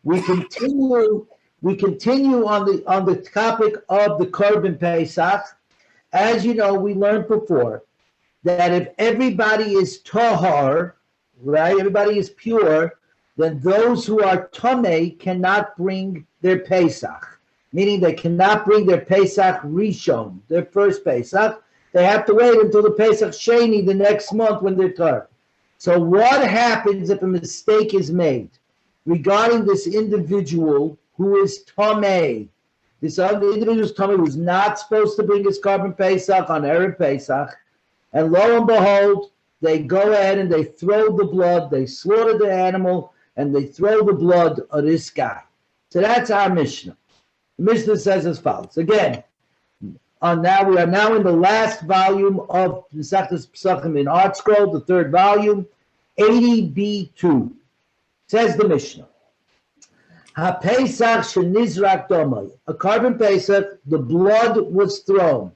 We continue on the topic of the Korban Pesach. As you know, we learned before that if everybody is tahar, right, everybody is pure, then those who are tamei cannot bring their Pesach, meaning they cannot bring their Pesach Rishon, their first Pesach. They have to wait until the Pesach Sheni the next month when they're tar. So what happens if a mistake is made regarding this individual who is tamei? This individual is tamei, who's not supposed to bring his Korban Pesach on Erev Pesach, and lo and behold, they go ahead and they throw the blood, they slaughter the animal, and they throw the blood of this guy. So that's our Mishnah. The Mishnah says as follows. Again, we are now in the last volume of Pesachim in Art Scroll, the third volume, 80b2. Says the Mishnah. Ha-Pesach shenizrak domai. A Korban Pesach, the blood was thrown.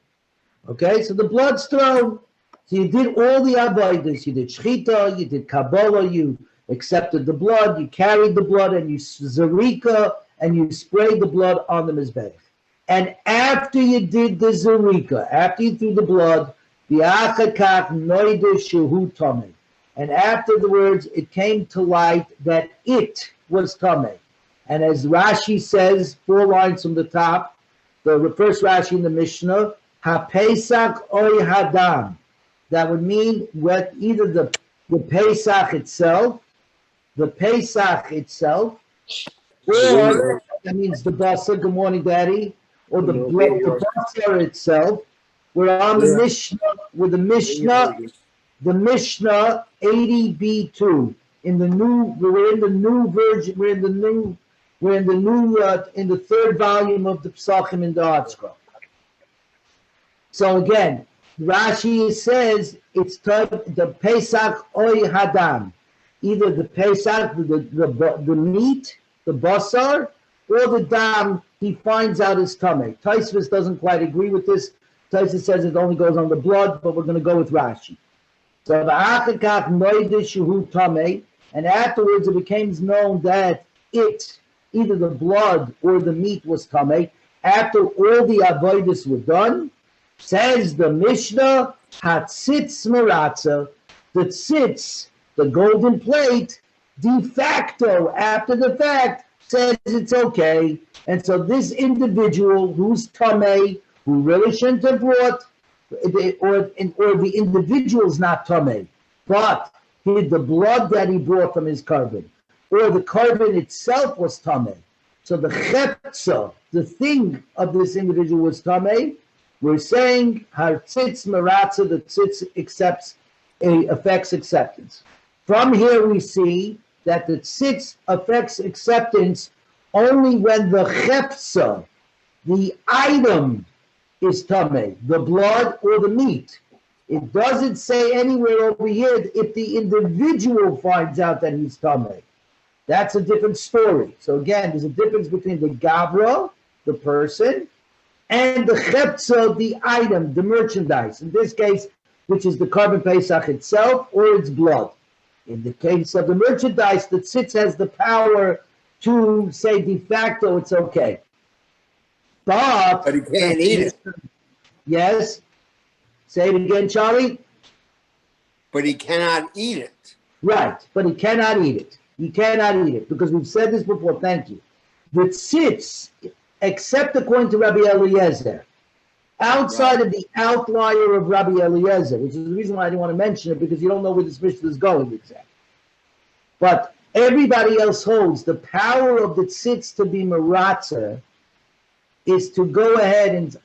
Okay, so the blood's thrown. So you did all the avodas. You did shchita, you did kabbalah, you accepted the blood, you carried the blood, and you zarika, and you sprayed the blood on the mizbech. And after you did the zarika, after you threw the blood, the achakach noida shehu tamei. And afterwards, it came to light that it was tamei. And as Rashi says, 4 lines from the top, the first Rashi in the Mishnah, ha-Pesach oy hadam. That would mean what either the Pesach itself, or that means the basa, good morning, Daddy, or the basa itself. We're on the Mishnah, with the Mishnah 80b2. In the third volume of the Pesachim in the Art Scroll. So again, Rashi says it's the Pesach oy hadam, either the Pesach, the meat, the basar, or the dam. He finds out is tamei. Tosfos doesn't quite agree with this. Tosfos says it only goes on the blood, but we're going to go with Rashi. So v'achakach noida shehu tamei, and afterwards it became known that it, either the blood or the meat, was tamei. After all the avodas were done, says the Mishnah, hatzitz meratza, the tzitz, the golden plate, de facto, after the fact, says it's okay. And so this individual who's tamei, who really shouldn't have brought, or the individual's not tamei, but the blood that he brought from his korban, or the korban itself was tamei. So the chetza, the thing of this individual was tamei. We're saying har tzitz meratza, the tzitz affects acceptance. From here we see that the tzitz affects acceptance only when the chefza, the item, is tamei, the blood or the meat. It doesn't say anywhere over here if the individual finds out that he's tamei. That's a different story. So again, there's a difference between the gavra, the person, and the chepza, the item, the merchandise. In this case, which is the Korban Pesach itself or its blood. In the case of the merchandise, the tzitz has the power to say de facto it's okay. But he can't eat it. Yes? Say it again, Charlie? But he cannot eat it. Right, but he cannot eat it. He cannot eat it, because we've said this before, thank you. The tzitz, except according to Rabbi Eliezer, outside of the outlier of Rabbi Eliezer, which is the reason why I didn't want to mention it, because you don't know where this Mishnah is going exactly. But everybody else holds the power of the tzitz to be meratzer is to go ahead and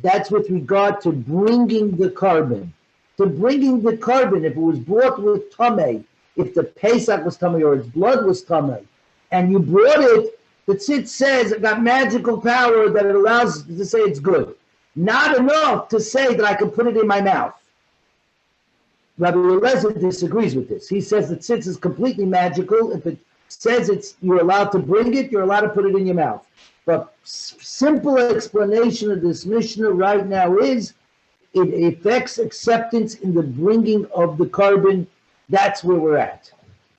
that's with regard to bringing the korban. To bringing the korban, if it was brought with tamei, if the Pesach was tamei or its blood was tamei, and you brought it, the tzitz says it got magical power that it allows to say it's good. Not enough to say that I can put it in my mouth. Rabbi Eliezer disagrees with this. He says that tzitz is completely magical. If it says you're allowed to bring it, you're allowed to put it in your mouth. But simple explanation of this Mishnah right now is it affects acceptance in the bringing of the korban. That's where we're at.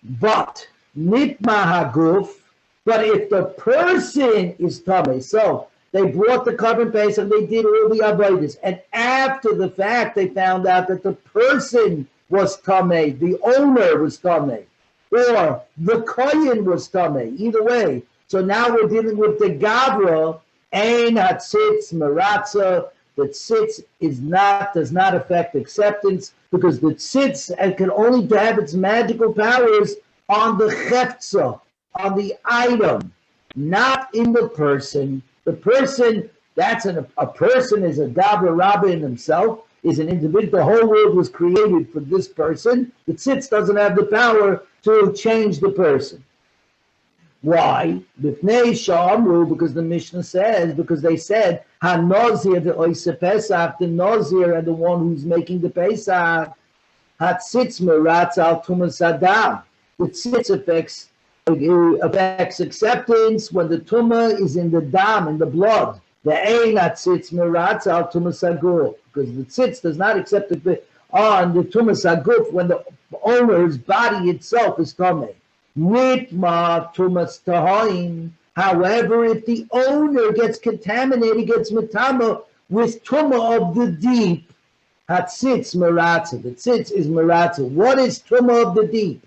But nitma haguf, But if the person is tamei, so they brought the carbon Pesach, they did all the avodas, and after the fact they found out that the person was tamei, the owner was tamei, or the kohen was tamei. Either way. So now we're dealing with the gavra, ein hatzitz meratza. The tzitz does not affect acceptance, because the tzitz can only have its magical powers on the cheftza, on the item, not in the person. The person, a person is a gavra rabba in himself, is an individual. The whole world was created for this person. The tzitz doesn't have the power to change the person. Why? Because the Mishnah says, because they said, HaNozir the Oise Pesach, the Nozir and the one who's making the Pesach, Hatzitz Meratz al Tumas Adam. The tzitz affects acceptance when the Tumah is in the dam, in the blood. The Ein Hatzitz Meratz al Tumas Aguf, because the tzitz does not accept it on the Tumas Aguf when the owner's body itself is tamei. Nitma tumas tahaim. However, if the owner gets contaminated, gets metama with tuma of the deep, hatzitz meratza. The tzitz is meratza. What is tuma of the deep?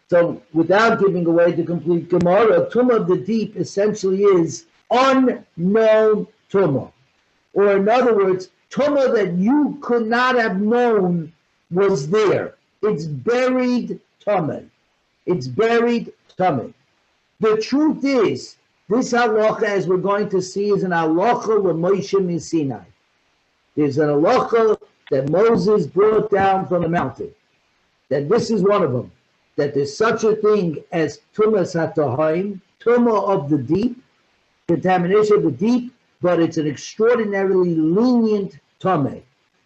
So, without giving away the complete Gemara, tuma of the deep essentially is unknown tuma, or in other words, tuma that you could not have known was there. It's buried tuma. It's buried tummy. The truth is, this halacha, as we're going to see, is an halacha with Moshe min Sinai. There's an halacha that Moses brought down from the mountain. That this is one of them. That there's such a thing as tumas hatahaim, tumah of the deep, contamination of the deep, but it's an extraordinarily lenient tumah.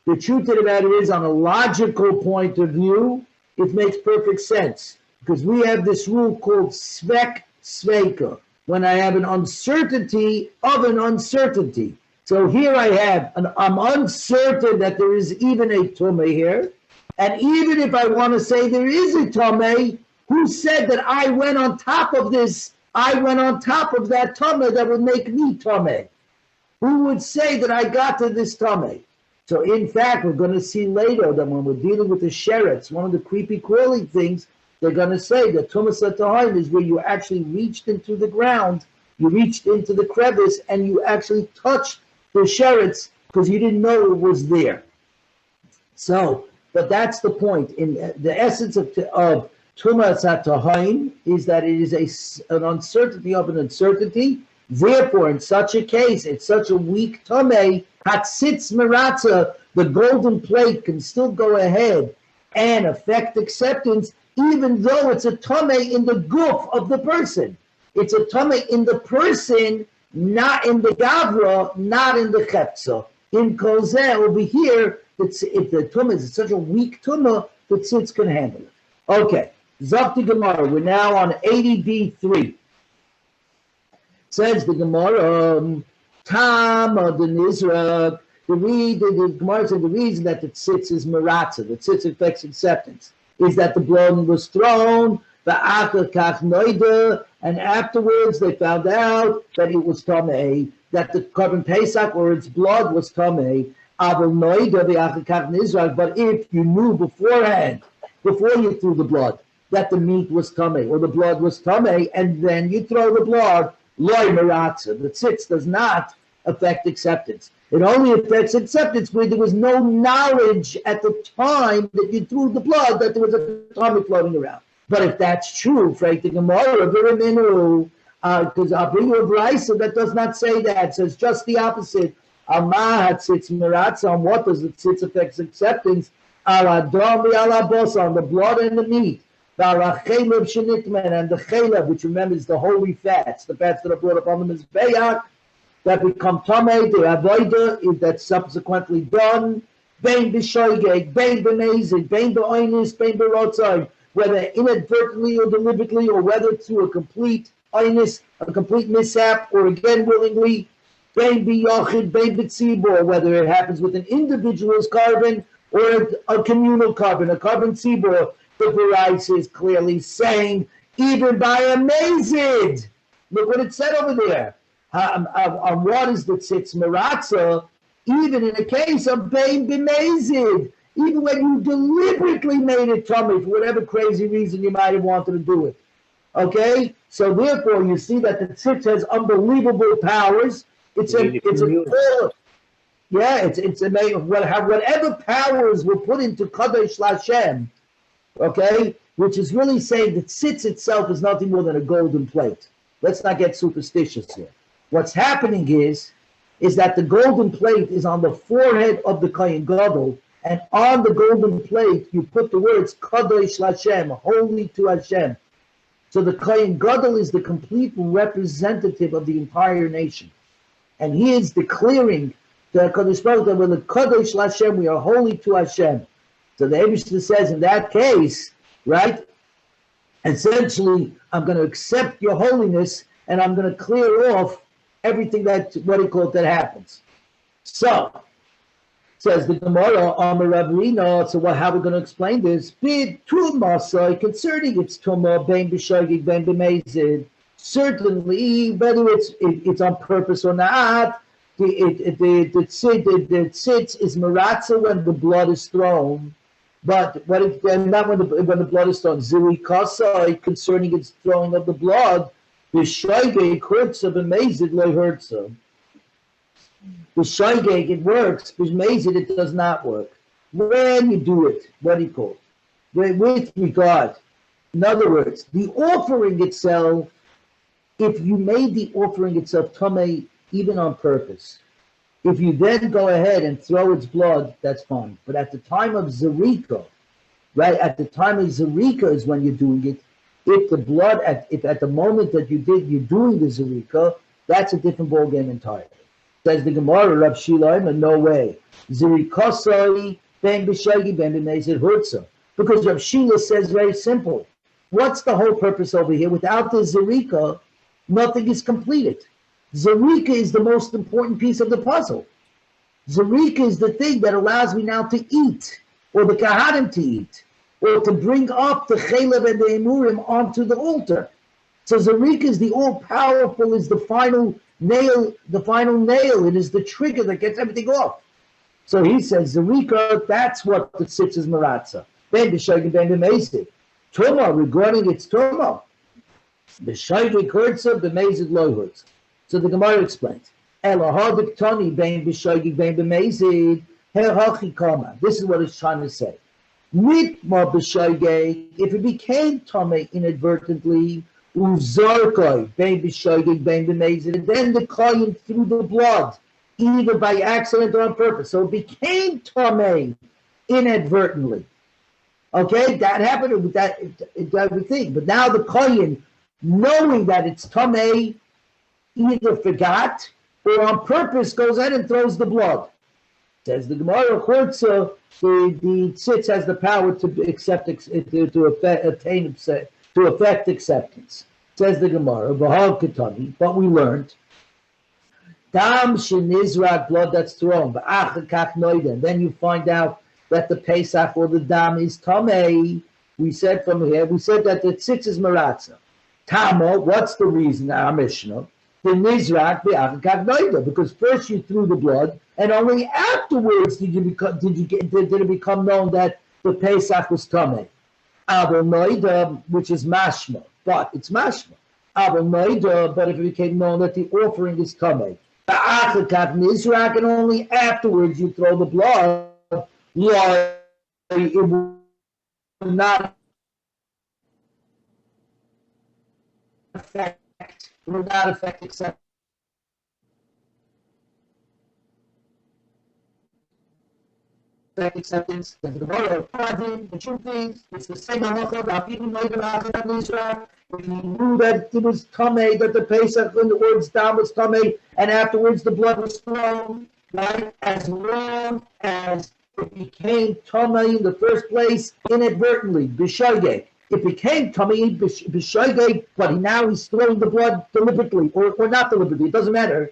The truth of the matter is, on a logical point of view, it makes perfect sense. Because we have this rule called svek sveka, when I have an uncertainty of an uncertainty. So here I have, I'm uncertain that there is even a tumah here, and even if I want to say there is a tumah, who said that I went on top of this, I went on top of that tumah that would make me tumah? Who would say that I got to this tumah? So in fact, we're going to see later that when we're dealing with the sheretz, one of the creepy crawling things, they're going to say that tumas hatahaim is where you actually reached into the ground, you reached into the crevice, and you actually touched the sheretz because you didn't know it was there. So, but that's the point. In the essence of tumas hatahaim is that it is an uncertainty of an uncertainty. Therefore, in such a case, it's such a weak tamei, hatzitz meratza, the golden plate can still go ahead and affect acceptance, even though it's a tamei in the guf of the person. It's a tamei in the person, not in the gavra, not in the cheftza. In kozeh, over here, if the tumah is such a weak tumah, the tzitz can handle it. Okay, Zakti Gemara, we're now on 80b3. Says the Gemara, Tama the Nizrak, the Gemara said the reason that the tzitz is meratza, the tzitz affects acceptance, is that the blood was thrown, and afterwards they found out that it was tamei, that the carbon pesach or its blood was tamei. But if you knew beforehand, before you threw the blood, that the meat was tamei or the blood was tamei, and then you throw the blood, loy meratza, the tzitz does not affect acceptance. It only affects acceptance where there was no knowledge at the time that you threw the blood that there was a tummy floating around. But if that's true, Frank the Gemara, because I'll bring you a brisa that does not say that. It says just the opposite. On what does the tzitz affect acceptance? On the blood and the meat. And the chelav, which remember is the holy fats, the fats that are brought up on the mizbeach, that become tamei, the avoida, if that's subsequently done, bein b'shoigeg, bein b'mezid, bein b'oinis, bein b'rotzai, whether inadvertently or deliberately, or whether through a complete oinis, a complete mishap, or again willingly, bein b'yochid, bein b'tzibor, whether it happens with an individual's carbon or a communal carbon, a carbon tzibor. The Baraisa is clearly saying, even by a mazid, Look what it said over there. On what is the tzitz meratza, even in a case of bein b'mezid, even when you deliberately made it tummy for whatever crazy reason you might have wanted to do it. Okay? So therefore, you see that the tzitz has unbelievable powers. It's amazing. Whatever powers were put into Kadosh Lashem, okay, which is really saying that tzitz itself is nothing more than a golden plate. Let's not get superstitious here. What's happening is that the golden plate is on the forehead of the Kohen Gadol, and on the golden plate you put the words Kadosh Lashem, holy to Hashem. So the Kohen Gadol is the complete representative of the entire nation. And he is declaring the Kadosh Baruch that we're the Kadosh Lashem, we are holy to Hashem. So the Eibishter says in that case, right, essentially, I'm going to accept your holiness and I'm going to clear off everything that happens. So, says the Gemara, Amar Rav Rina, so how are we going to explain this? Bid Tumasai, concerning its Tumah, Ben B'Shagig, Ben B'Mezid, certainly, whether it's on purpose or not, the tzitz is meratza when the blood is thrown, but not when the blood is thrown. Ziri kasai, concerning its throwing of the blood, b'shaygeg hurtza b'mezid lo hurtza. B'shaygeg it works, b'mezid it does not work. When you do it, what do you call it? With regard. In other words, the offering itself, if you made the offering itself tamei even on purpose, if you then go ahead and throw its blood, that's fine. But at the time of Zerika, right, at the time of Zerika is when you're doing it. If the blood, if at the moment that you're doing the Zerika, that's a different ballgame entirely. Says the Gemara, Rav Shila, no way. Zerikasai, ben b'shagi, ben b'mezid hurtza. Because Rav Shila says very simple. What's the whole purpose over here? Without the Zerika, nothing is completed. Zerika is the most important piece of the puzzle. Zerika is the thing that allows me now to eat, or the Kahanim to eat, or to bring up the Chelev and the Emurim onto the altar. So Zerika is the all-powerful, is the final nail, it is the trigger that gets everything off. So he says, Zerika, that's what the tzitz is meratza. Ben b'shagig ben b'mezid. Tumah, regarding its tumah. B'shagig hurtza, b'mezid lo hurtza. So the Gemara explains, Elohadik Tani bein b'shagig bein b'mezid herhachi kama. This is what it's trying to say. Mitma b'shagig, if it became tamei inadvertently, uzarkoi bein b'shagig bein b'mezid, and then the kohen threw the blood, either by accident or on purpose. So it became tamei inadvertently. Okay, that happened with that everything. But now the kohen, knowing that it's tamei, either forgot or on purpose goes ahead and throws the blood. Says the Gemara, the tzitz has the power to affect acceptance. Says the Gemara, but we learned, dam shenizrak, blood that's thrown, then you find out that the Pesach or the dam is tamei. We said that the tzitz is meratza. Tama, what's the reason? Our Mishnah. The nizrak because first you threw the blood, and only afterwards did it become known that the Pesach was tamei. Which is mashma, but it's mashma. But if it became known that the offering is tamei, nizrak, and only afterwards you throw the blood, it will not affect. It will not affect acceptance. The truth is, it's the same halacha. If you knew that it was tamei, that the Pesach when the words down was tamei, and afterwards the blood was thrown, right? As long as it became tamei in the first place inadvertently, b'shageg. It became tamei b'shageg, but now he's throwing the blood deliberately or not deliberately. It doesn't matter.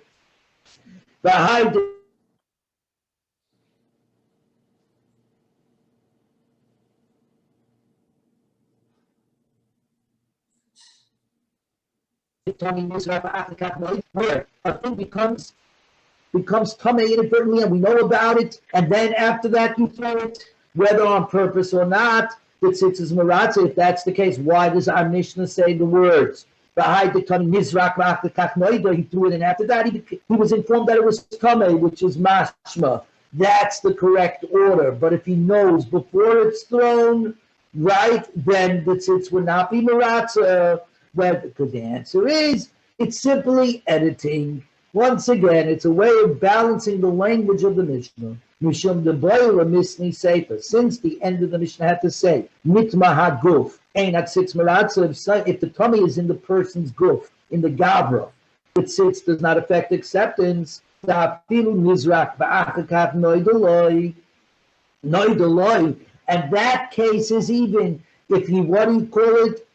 where a thing becomes tamei inadvertently, and we know about it, and then after that you throw it, whether on purpose or not. The tzitz is maratza. If that's the case, why does our Mishnah say the words? He threw it, and after that he was informed that it was tamei, which is mashma. That's the correct order. But if he knows before it's thrown, right, then the tzitz would not be maratza. Well, because the answer is it's simply editing. Once again, it's a way of balancing the language of the Mishnah. Mishum de boira misni sefer. Since the end of the Mishnah had to say mitma haguf ein tzitz maratza. If the tummy is in the person's guf, in the gavra, the tzitz does not affect acceptance. Tafilu nizrak ba'achakav noidoloi. And that case is even if he,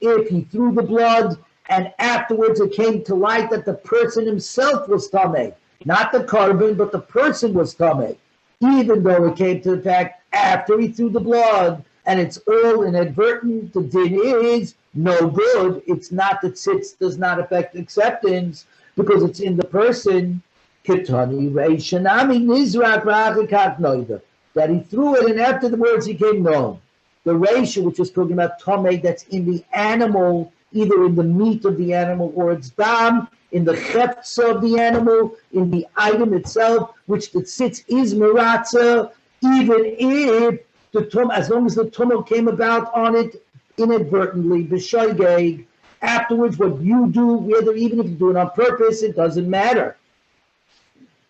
if he threw the blood and afterwards it came to light that the person himself was tamei, not the carbon, but the person was tamei, even though it came to the fact after he threw the blood and it's all inadvertent, the din is no good. It's not that tzitz does not affect acceptance because it's in the person. Ketani reishanami nizrak ra'achakak noida. That he threw it and afterwards he came known. The ratio, which is talking about tamei, that's in the animal, either in the meat of the animal or its dam, in the chefts of the animal, in the item itself, which the tzitz is maratza, even if the tum, as long as the tumah came about on it inadvertently, b'shoigeg. Afterwards, what you do, whether even if you do it on purpose, it doesn't matter.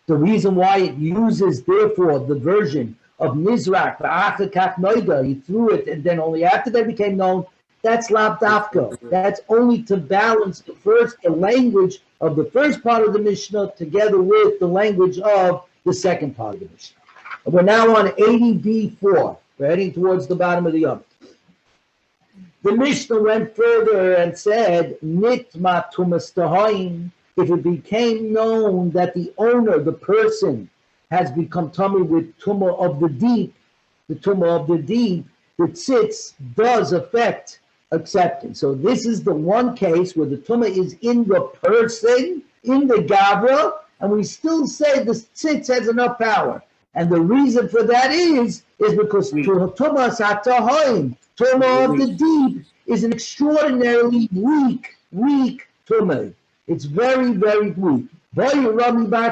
The reason why it uses, therefore, the version of Nizrak, Ba'achakak Noida, he threw it, and then only after that became known, that's Lab Dafka. That's only to balance the language of the first part of the Mishnah together with the language of the second part of the Mishnah. And we're now on 80b4. We're heading towards the bottom of the Yom. The Mishnah went further and said, Nitma Tumas Tahaim. If it became known that the owner, the person, has become tummy with tumah of the deep, the tzitz does affect acceptance. So this is the one case where the tumah is in the person, in the gavra, and we still say the tzitz has enough power. And the reason for that is because tumah satahoim, tumah of the deep, is an extraordinarily weak tumah. It's very, very weak. So Rami Bar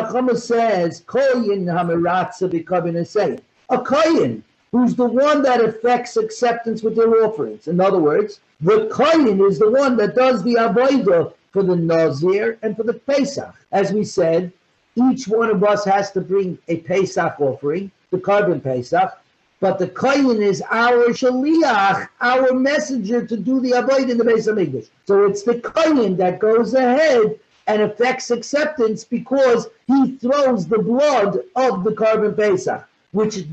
Chama says, Koyin Hamaratza B'Kavin say, a Koyin, who's the one that affects acceptance with their offerings. In other words, the Koyin is the one that does the Avodah for the Nazir and for the Pesach. As we said, each one of us has to bring a Pesach offering, the carbon Pesach, but the Koyin is our Shaliach, our messenger to do the Avodah in the Beis HaMikdash. So it's the Koyin that goes ahead and affects acceptance because he throws the blood of the carbon Pesach, which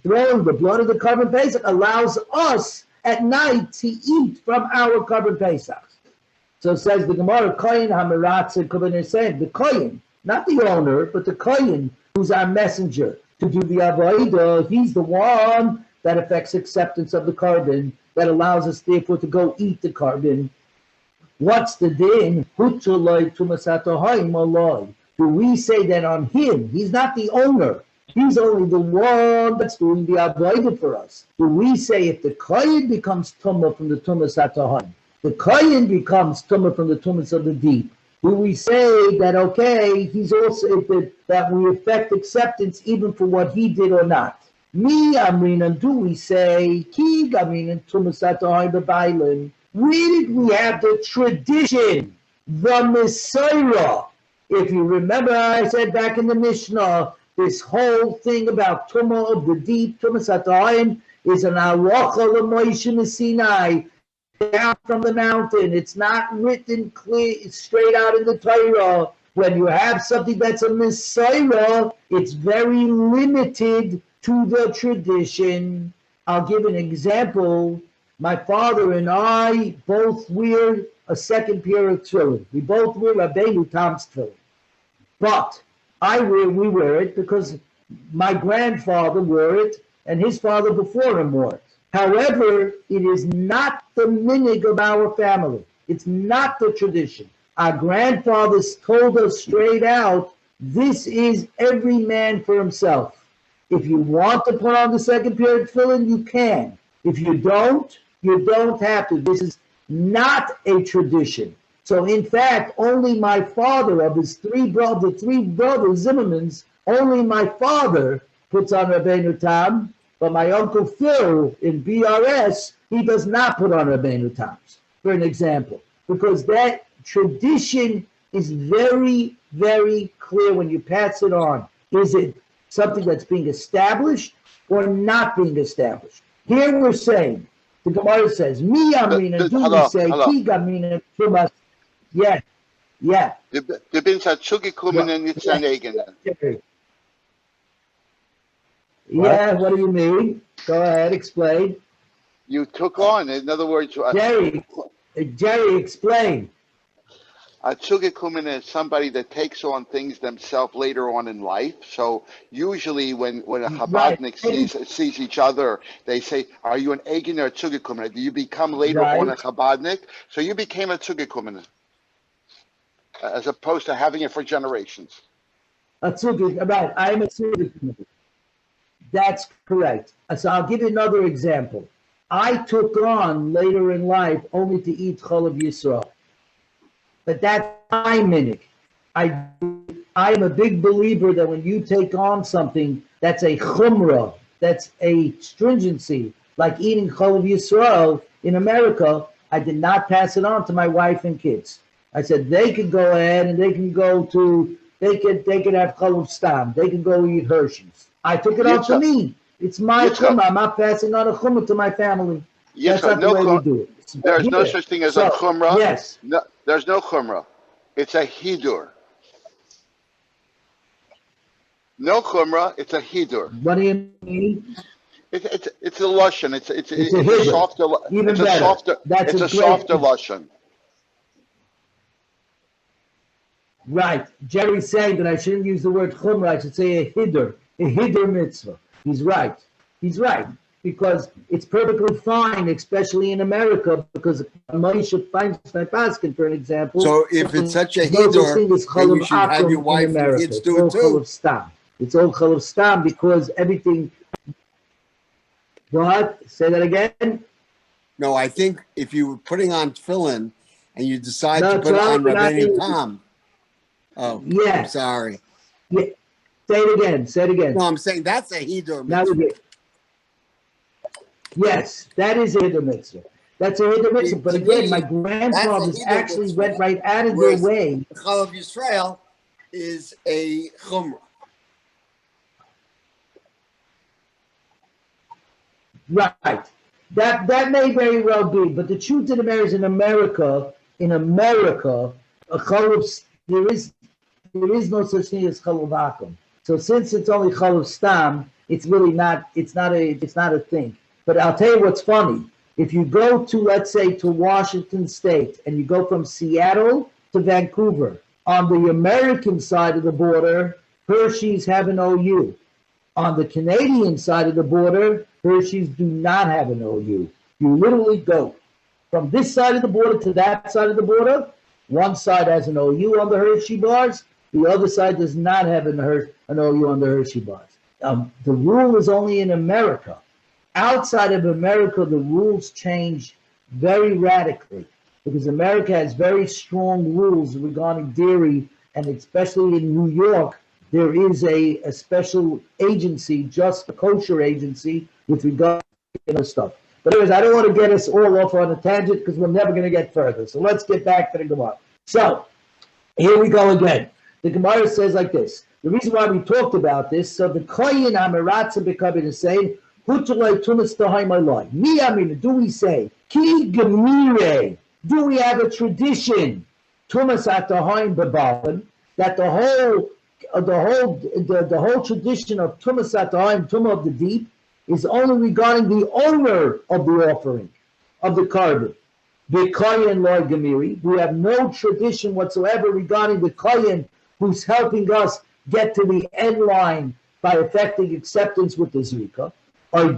throwing the blood of the carbon Pesach allows us at night to eat from our carbon Pesach. So it says the Gemara, Koyin Hamaratza Kubaner saying, the Koyin, not the owner, but the Koyin, who's our messenger to do the Avodah, he's the one that affects acceptance of the carbon, that allows us therefore to go eat the carbon. What's the din? Do we say that on him? He's not the owner. He's only the one that's doing the avodah for us. Do we say if the kohen becomes tumah from the tumas hatohaim, the kohen becomes tumah from the tumas of the deep? Do we say that okay, he's also that we affect acceptance even for what he did or not? Me amrinan, do we say ki gaminan tumas hatohaim b'bailim? Where did we have the tradition, the Messiah? If you remember, I said back in the Mishnah, this whole thing about Tumah of the deep, Tumah Satayim, is an Aracha l'Moshe Sinai, down from the mountain. It's not written clear, it's straight out in the Torah. When you have something that's a Messiah, it's very limited to the tradition. I'll give an example. My father and I both wear a second pair of tefillin. We both wear Rabbeinu Tam's tefillin. But we wear it because my grandfather wore it and his father before him wore it. However, it is not the minig of our family. It's not the tradition. Our grandfathers told us straight out, this is every man for himself. If you want to put on the second pair of tefillin, you can. If you don't have to. This is not a tradition. So in fact, only my father, of his three brothers, Zimmermans, only my father puts on Rabbeinu Tam, but my uncle Phil in BRS, he does not put on Rabbeinu Tams, for an example, because that tradition is very, very clear when you pass it on. Is it something that's being established or not being established? Here we're saying, the Gemara says, Mi Amrina, do we say, Ki Gamrina, Tumas. Yeah. Du bist ein zugekommen mit seinen eigenen. Yeah, what do you mean? Go ahead, explain. You took on, in other words, Jerry, explain. a zugekommen is somebody that takes on things themselves later on in life. So usually when a Chabadnik sees each other, they say, are you an Eigen or a zugekommen? Do you become later on a Chabadnik? So you became a zugekommen, as opposed to having it for generations. I'm a zugekommen. That's correct. So I'll give you another example. I took on later in life only to eat Cholav Yisrael. But that's my minhag. I am a big believer that when you take on something that's a chumrah, that's a stringency, like eating Cholav Yisrael in America, I did not pass it on to my wife and kids. I said they could go ahead and they could have Cholav Stam. They can go eat Hershey's. I took it on for me. It's my chumrah. I'm not passing on a chumrah to my family. That's not the way we do it. There's no such thing as a chumrah. Yes. No, there's no chumrah. It's a hidur. No chumrah. It's a hidur. What do you mean? It's a lashon. It's a softer. Even it's better. a softer. That's it's a softer lashon. Right. Jerry's saying that I shouldn't use the word chumrah. I should say a hidur mitzvah. He's right. Because it's perfectly fine, especially in America, because Moshe Feinstein, for an example. So if it's such a hidur, then you should have your wife and kids do it too. It's all chalav stam because everything. What? Say that again? No, I think if you were putting on tefillin and you decide to put on Rabbeinu Tam. Oh, yeah. I'm sorry. Yeah. Say it again. No, I'm saying that's a hidur mitzvah. Now we get. Yes, that is a hidur mitzvah. That's a hidur mitzvah. But again, my grandfathers actually went right out of their way. Chalav Yisrael is a chumrah. Right. That may very well be. But the truth of the matter is, in America, a chalav, there is no such thing as chalav akum. So since it's only chalav stam, it's really not. It's not a thing. But I'll tell you what's funny. If you go to, let's say, to Washington State, and you go from Seattle to Vancouver, on the American side of the border, Hershey's have an OU. On the Canadian side of the border, Hershey's do not have an OU. You literally go from this side of the border to that side of the border. One side has an OU on the Hershey bars. The other side does not have an OU on the Hershey bars. The rule is only in America. Outside of America, the rules change very radically because America has very strong rules regarding dairy, and especially in New York, there is a special agency, just a kosher agency, with regard to stuff. But anyways, I don't want to get us all off on a tangent because we're never going to get further. So let's get back to the Gemara. So here we go again. The Gemara says like this. The reason why we talked about this, so the Koyin Amaratza Bekabin is saying, do we say, Ki Gemire, do we have a tradition, Tumas Atahaim Bebalim, that the whole tradition of Tumas Atahaim, Tumah of the deep, is only regarding the owner of the offering, of the carbon. The Koyin Lord Gemiri, we have no tradition whatsoever regarding the Koyin who's helping us get to the end line by effecting acceptance with the Zrika. The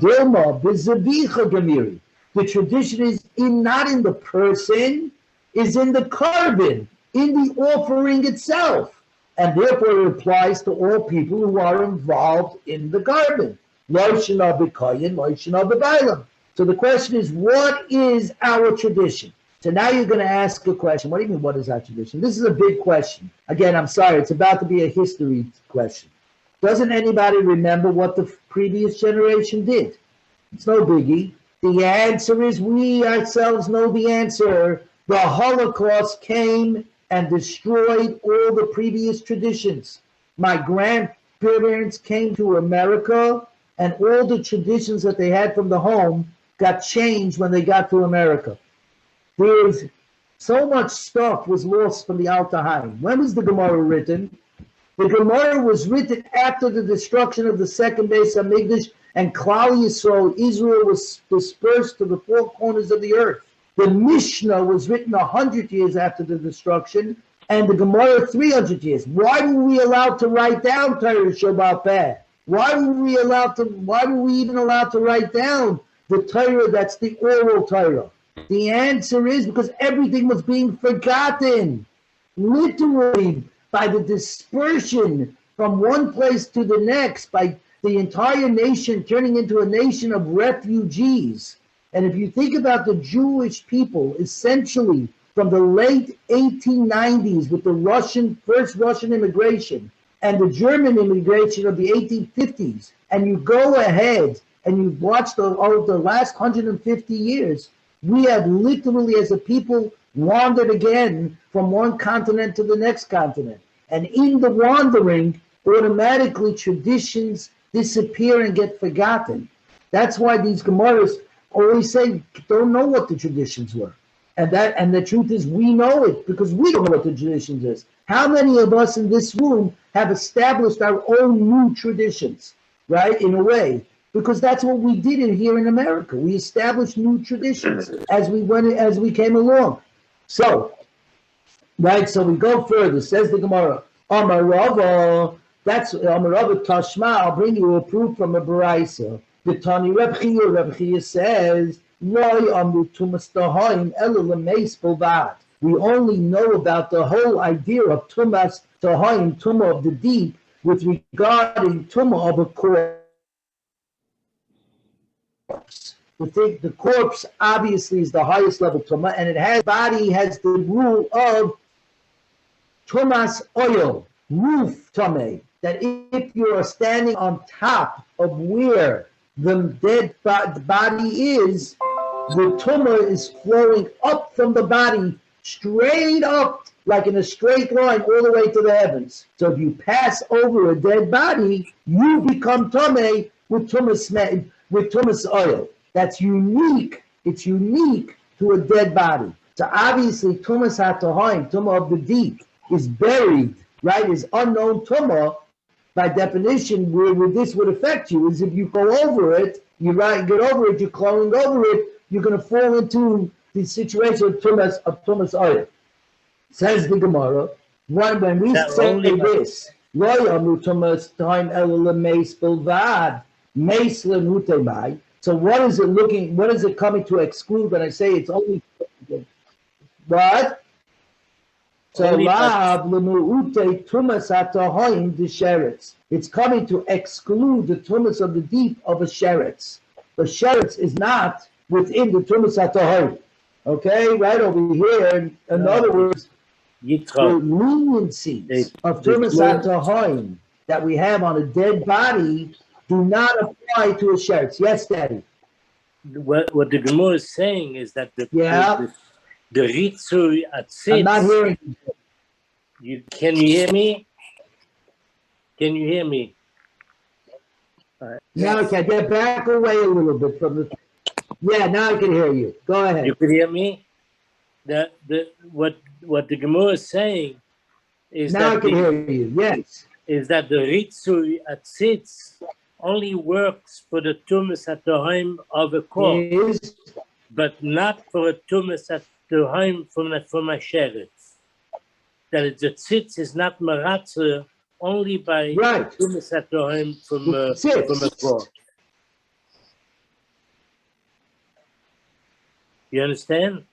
tradition is not in the person, is in the carbon, in the offering itself. And therefore it applies to all people who are involved in the carbon. So the question is, what is our tradition? So now you're going to ask a question. What do you mean, what is our tradition? This is a big question. Again, I'm sorry, it's about to be a history question. Doesn't anybody remember what the previous generation did? It's no biggie. The answer is we ourselves know the answer. The Holocaust came and destroyed all the previous traditions. My grandparents came to America, and all the traditions that they had from the home got changed when they got to America. There's so much stuff was lost from the Alta Haim. When was the Gemara written? The Gemara was written after the destruction of the second Beis Hamikdash, and Klal Yisrael, Israel, was dispersed to the four corners of the earth. The Mishnah was written 100 years after the destruction, and the Gemara 300 years. Why were we allowed to write down Torah Sheba'al Peh? Why were we even allowed to write down the Torah that's the oral Torah? The answer is because everything was being forgotten. Literally, by the dispersion from one place to the next, by the entire nation turning into a nation of refugees. And if you think about the Jewish people, essentially from the late 1890s with the first Russian immigration and the German immigration of the 1850s, and you go ahead and you watch the last 150 years, we have literally, as a people, wandered again from one continent to the next continent. And in the wandering, automatically traditions disappear and get forgotten. That's why these Gemaras always say, don't know what the traditions were. And the truth is, we know it because we don't know what the traditions is. How many of us in this room have established our own new traditions, right? In a way. Because that's what we did here in America. We established new traditions as we came along. So, right, so we go further. Says the Gemara, Amar Rava, that's Amar Rava Tashma, I'll bring you a proof from a Baraisa. The Tani Reb Chia says, Loi Amru Tumas Tahaim Ela Lemeis Bovad. We only know about the whole idea of Tumas Tahaim, Tumah of the deep, with regarding Tumah of a corpse. The corpse obviously is the highest level tumah, and body has the rule of tumas oil, roof tumah. That if you are standing on top of where the dead body is, the tumah is flowing up from the body straight up, like in a straight line, all the way to the heavens. So if you pass over a dead body, you become tumah with tumas oil. That's unique. It's unique to a dead body. So obviously, tumas hatahaim, tumah of the deep, is buried, right? Is unknown tumah. By definition, where this would affect you is if you go over it, get over it, you're crawling over it, you're going to fall into the situation of tumas oil. Says the Gemara, when we say this, so what is it coming to exclude when I say it's only what? So it's coming to exclude the tumas of the deep of a sheretz. The sheretz is not within the tumas hatahoim. Okay, right over here. In other words, the leniencies of tumas hatahoim that we have on a dead body do not apply to a sheretz. Yes, Daddy. What the Gemara is saying is that the Ritzui Atzitz. I'm not hearing you. Can you hear me? Can you hear me? Now I can get back away a little bit from the. Yeah, now I can hear you. Go ahead. You can hear me. What the Gemara is saying is now I can hear you. Yes. Is that the Ritzui Atzitz only works for the tumas at the home of a corpse, but not for a tumas at the home from a sheretz. That the tzitz is not maratzer only by tumas at the home from a corpse. You understand?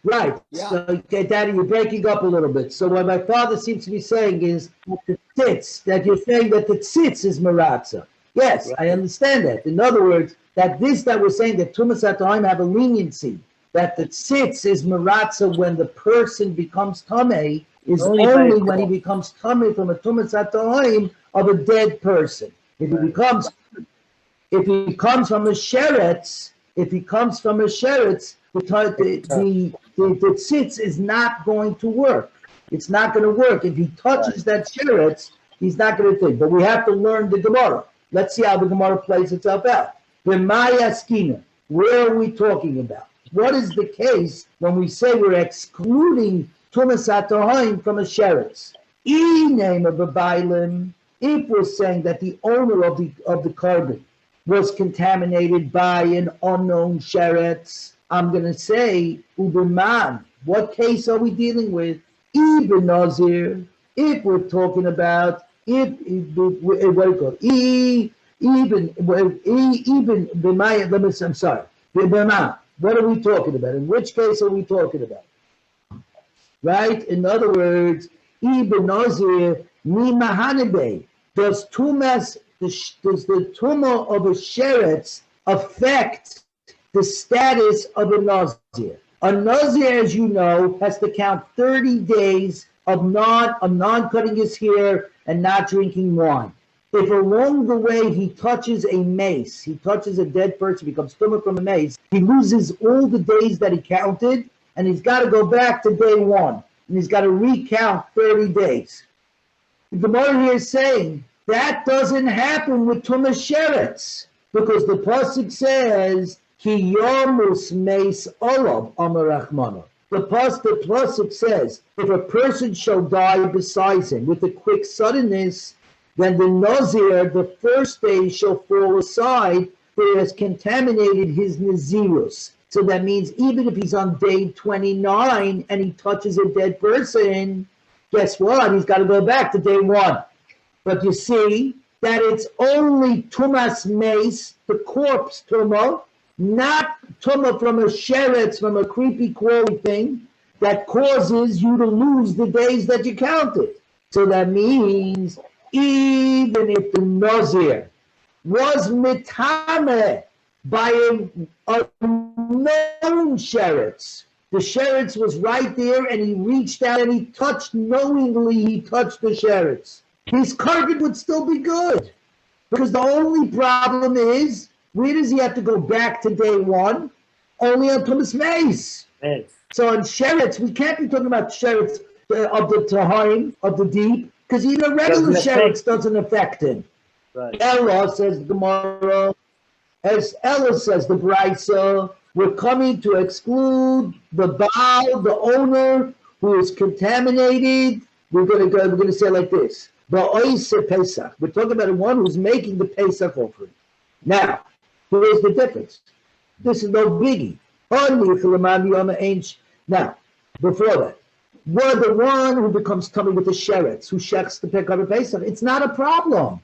Right. Yeah. So, okay, Daddy, you're breaking up a little bit. So what my father seems to be saying is that the tzitz, that you're saying that the tzitz is maratza. Yes, I understand that. In other words, that we're saying that Tumas HaTohaim have a leniency, that the tzitz is maratza when the person becomes tamei, is only when he becomes tamei from a Tumas HaTohaim of a dead person. If he comes from a sheretz, the tzitz is not going to work. It's not going to work. If he touches that sheretz, he's not going to think. But we have to learn the Gemara. Let's see how the Gemara plays itself out. B'maya skina, where are we talking about? What is the case when we say we're excluding Tumas HaTohaim from a sheretz? Name of a bailim, if we're saying that the owner of the carbon was contaminated by an unknown sheretz, I'm going to say, Uberman, what case are we dealing with? Even Nazir, if we're talking about, even B'maya, I'm sorry, B'maya, what are we talking about? In which case are we talking about? Right? In other words, Ibn Nazir, Mimahanebe, does the tumah of a sheretz affect the status of a nazir? A nazir, as you know, has to count 30 days of non-cutting his hair and not drinking wine. If along the way he touches a mace, he touches a dead person, becomes tumah from a mace, he loses all the days that he counted, and he's got to go back to day one, and he's got to recount 30 days. The Gemara here is saying that doesn't happen with Tumas Sheretz, because the pasuk says, Ki yomus meis olav amar Rachmana. The pasuk says, if a person shall die beside him with a quick suddenness, then the Nazir, the first day, shall fall aside, for he has contaminated his Nazirus. So that means even if he's on day 29 and he touches a dead person, guess what? He's got to go back to day one. But you see that it's only Tumas Mace, the corpse Tumah, not Tumah from a sheretz, from a creepy, crawly thing, that causes you to lose the days that you counted. So that means even if the Nazir was mitame by a known sheretz, the sheretz was right there and he reached out and he touched, knowingly he touched the sheretz, his carpet would still be good. Because the only problem is, where does he have to go back to day one? Only on Tumas Mace. Yes. So on sheretz, we can't be talking about sheretz of the Tahaim, of the deep, because even a regular sheretz doesn't affect him. Right. Ella says the Gemara, as Ella says the Brisa, we're coming to exclude the Baal, the owner, who is contaminated. We're going to say like this. Pesach. We're talking about the one who's making the Pesach offering. Now, here's the difference. This is no biggie. Now, before that, we're the one who becomes tummy with the sheretz, who shechs the Pekar Pesach. It's not a problem.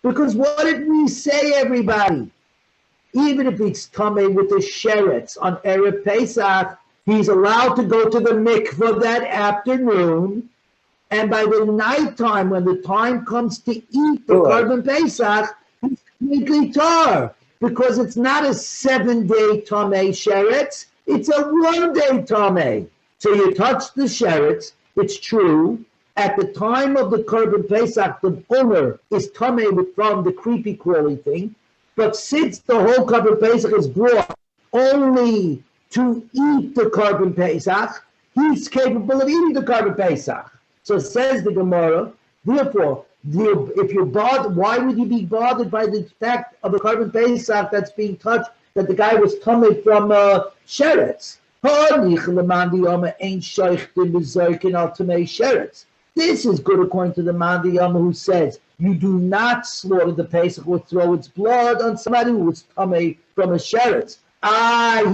Because what did we say, everybody? Even if he's tummy with the sheretz on Erev Pesach, he's allowed to go to the mikveh that afternoon. And by the nighttime, when the time comes to eat the Korban Pesach, he's completely tar, because it's not a 7-day Tamei Sheretz, it's a 1-day Tamei. So you touch the Sheretz, it's true. At the time of the Korban Pesach, the owner is Tamei from the creepy crawly thing. But since the whole Korban Pesach is brought only to eat the Korban Pesach, he's capable of eating the Korban Pesach. So says the Gemara, therefore, if you're bothered, why would you be bothered by the fact of the Korban Pesach that's being touched, that the guy was tummy from sheretz? This is good according to the Mandiyama, who says you do not slaughter the Pesach or throw its blood on somebody who was tummy from a sheretz.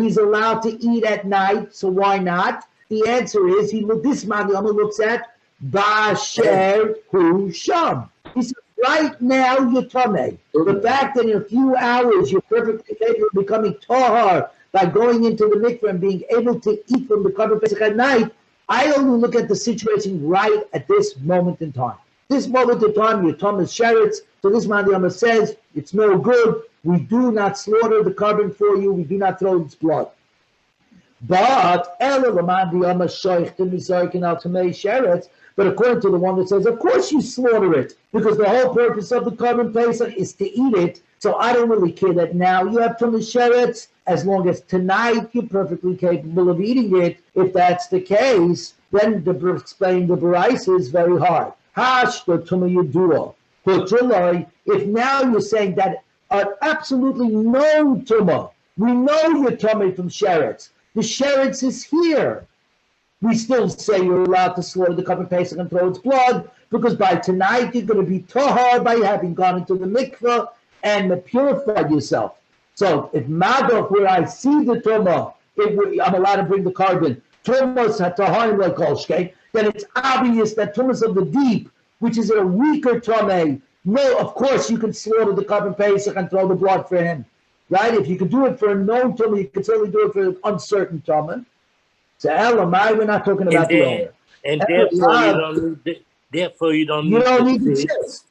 He's allowed to eat at night, so why not? The answer is, this Mandiyama looks at Basher Hu Sham. He says, right now you're Tameh. The fact that in a few hours you're perfectly capable of becoming Tahar by going into the mikveh and being able to eat from the korban pesach at night, I only look at the situation right at this moment in time. This moment in time, your Thomas Sheretz, so this man the Yama says, it's no good. We do not slaughter the korban for you. We do not throw its blood. But but according to the one that says, of course you slaughter it, because the whole purpose of the korban pesach is to eat it. So I don't really care that now you have Tumas Sheretz, as long as tonight you're perfectly capable of eating it. If that's the case, then to explain the Baraisa is very hard. If now you're saying that absolutely no Tumah, we know you're Tumah from Sheretz. The Sheretz is here. We still say you're allowed to slaughter the korban pesach and throw its blood, because by tonight you're going to be tahar by having gone into the mikveh and purified yourself. So if Madoch, where I see the Tumah, I'm allowed to bring the korban, Tumas HaTaharim like Kolshke, then it's obvious that Tumas of the deep, which is a weaker Tumah, no, of course you can slaughter the korban pesach and throw the blood for him. Right? If you could do it for a known Tumah, you could certainly do it for an uncertain Tumah. So Elamai, we're not talking about the owner. And therefore you don't need the tzitz.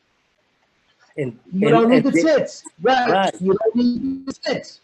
You don't need the tzitz. Right. You don't need the tzitz.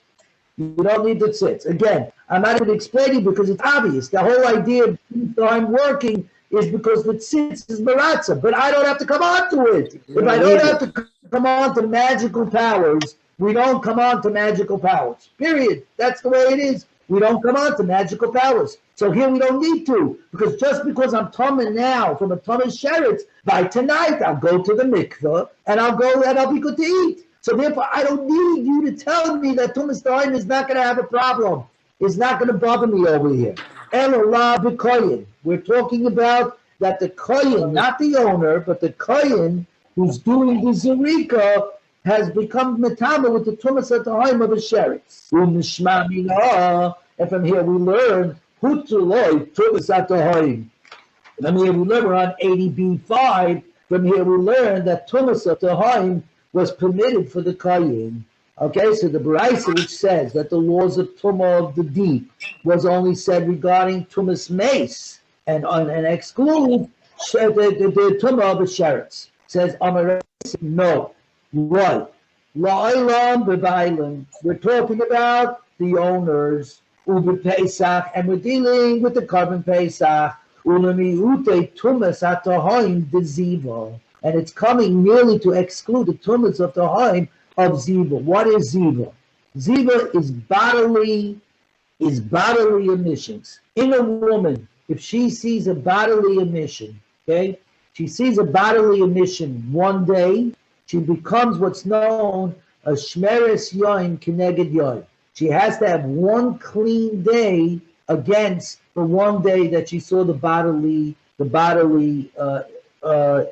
You don't need the tzitz. Again, I'm not even explaining because it's obvious. The whole idea of I'm working is because the tzitz is maratza, but I don't have to come on to it. If I don't have to come on to magical powers, we don't come on to magical powers. Period. That's the way it is. We don't come on to magical powers. So here we don't need to, because just because I'm Tumah now from a Tumah Sheretz, by tonight I'll go to the mikveh and I'll be good to eat. So therefore I don't need you to tell me that Tumas Daim is not going to have a problem. It's not going to bother me over here. Elolah b'koyin. We're talking about that the koyin, not the owner, but the koyin who's doing the zerika, has become metama with the Tumas HaTaharim of a Sheretz. And from here we learn Hutuloi Tumas HaTaharim. From here we learn, we're on 80b5. From here we learn that Tumas HaTaharim was permitted for the Kayin. Okay, so the Baraisa, which says that the laws of Tumah of the deep was only said regarding Tumas Mace and exclude the Tumah of a Sheretz. Says Amar no. Right. La'ilam b'bailim. We're talking about the owners, Uber Pesach, and we're dealing with the korban Pesach. Ulamiute Tumas HaTaharim deziva. And it's coming merely to exclude the Tumas of Taharim of Ziva. What is Ziva? Ziva is bodily emissions. In a woman, if she sees a bodily emission, okay, she sees a bodily emission one day, she becomes what's known as Shmeres Yoim Keneged Yoim. She has to have one clean day against the one day that she saw the bodily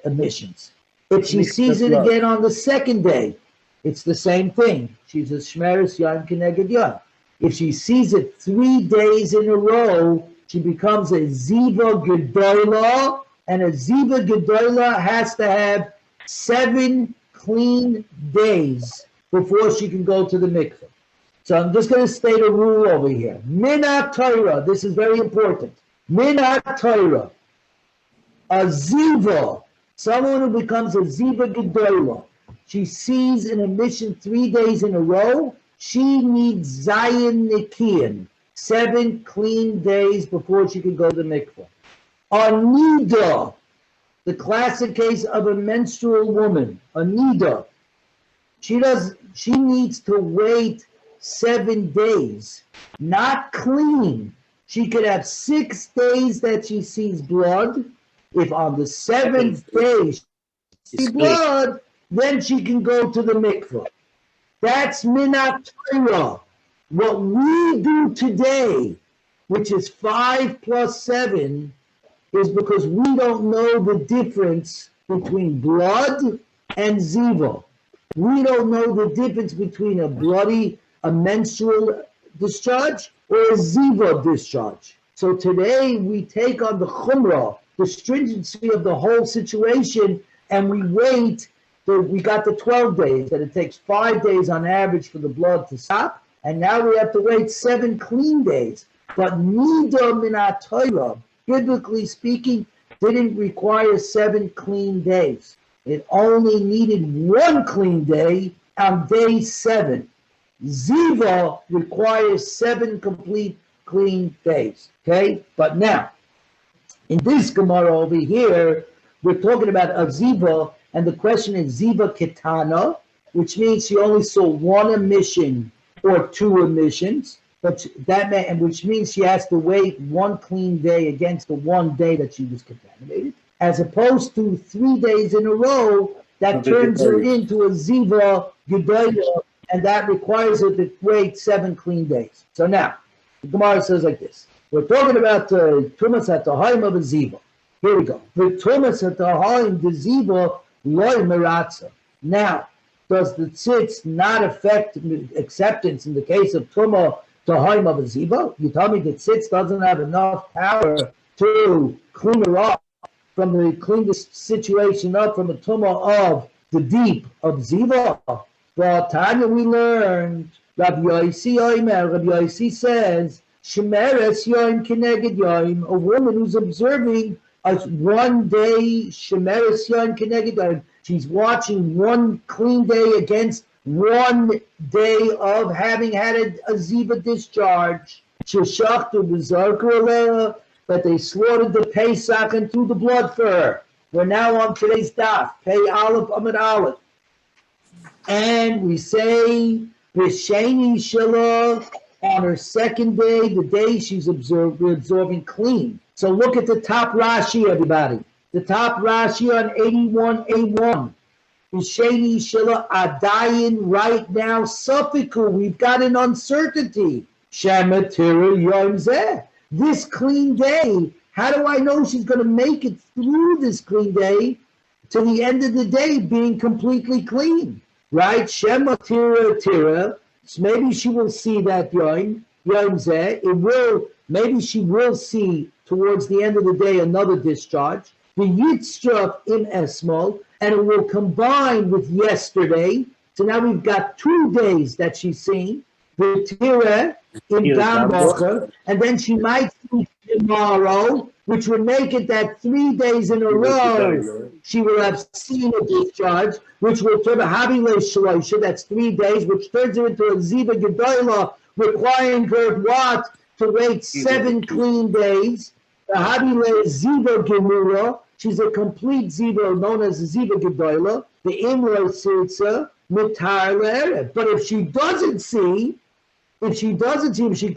emissions. If she sees it again on the second day, it's the same thing. She's a Shmeres Yoim Keneged Yoim. If she sees it 3 days in a row, she becomes a Ziva Gedolah, and a Ziva Gedolah has to have 7 clean days before she can go to the mikveh. So I'm just going to state a rule over here. Minat Torah, this is very important. Minat Torah, a Ziva, someone who becomes a Ziva Gedolah, she sees an emission 3 days in a row, she needs Zayin Nikian, 7 clean days before she can go to the mikveh. A Nida, the classic case of a menstrual woman, a Nida, she needs to wait 7 days, not clean. She could have 6 days that she sees blood. If on the 7th day she sees blood, then she can go to the mikveh. That's Minat Torah. What we do today, which is 5 plus 7, is because we don't know the difference between blood and ziva. We don't know the difference between a menstrual discharge or a ziva discharge. So today we take on the chumrah, the stringency of the whole situation, and we wait. We got the 12 days, that it takes 5 days on average for the blood to stop, and now we have to wait 7 clean days. But Nida min HaTorah, biblically speaking, didn't require 7 clean days. It only needed 1 clean day on day 7. Ziva requires 7 complete clean days. Okay? But now, in this Gemara over here, we're talking about a Ziva, and the question is Ziva Ketana, which means she only saw 1 emission or 2 emissions, but and which means she has to wait 1 clean day against the 1 day that she was contaminated, as opposed to 3 days in a row that turns her into a Ziva Gedolah, and that requires her to wait 7 clean days. So now, the Gemara says like this. We're talking about Tumas HaTohaim of a Ziva. Here we go. The Tumas HaTohaim, the Ziva, loy meratza. Now, does the tzitz not affect acceptance in the case of Tumah Tohaim of a Ziva? You tell me the tzitz doesn't have enough power to clean her up clean the situation up from the Tumah of the deep of Ziva. But Tanya, we learned, Rabbi Yosi says, Shemeres Yoim Keneged Yoim, a woman who's observing a 1 day Shemeres Yoim Keneged Yoim. She's watching 1 clean day against 1 day of having had a Ziva discharge. Sheshachtu b'zarku, but they slaughtered the Pesach and threw the blood for her. We're now on today's daf, Pei Aleph Amud Aleph. And we say, B'sheni Shilah, on her 2nd day, the day she's absorbing clean. So look at the top Rashi, everybody. The top Rashi on 81A1. B'sheni Shilah Adayin, right now, Sufiku, we've got an uncertainty. Shematira Yom Zeh. This clean day, how do I know she's going to make it through this clean day to the end of the day being completely clean? Right? Shema Tira. So maybe she will see that Yom Zeh. Maybe she will see towards the end of the day another discharge. The Yitzchak in Esmol, and it will combine with yesterday. So now we've got 2 days that she's seen. The Tira in Gambocher, and then she might see tomorrow, which would make it that 3 days in a row she will have seen a discharge, which will turn a Havile Shloisha, that's 3 days, which turns her into a Ziva Gedolah, requiring her what? To wait 7 clean days. The Havile Ziva Gemura, she's a complete Ziva known as a Ziva Gedolah, the Imra Sirtza, Mitar Le'erev. But if she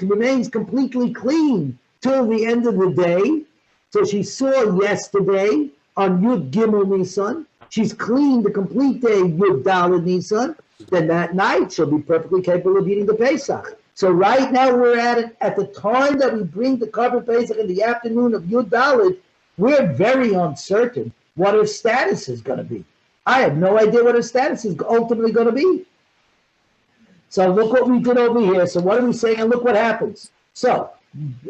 remains completely clean till the end of the day, so she saw yesterday on Yud Gimel Nisan, she's clean the complete day Yud Daled Nisan, then that night she'll be perfectly capable of eating the Pesach. So right now we're at the time that we bring the Karban Pesach in the afternoon of Yud Daled, we're very uncertain what her status is going to be. I have no idea what her status is ultimately going to be. So look what we did over here. So what are we saying? And look what happens. So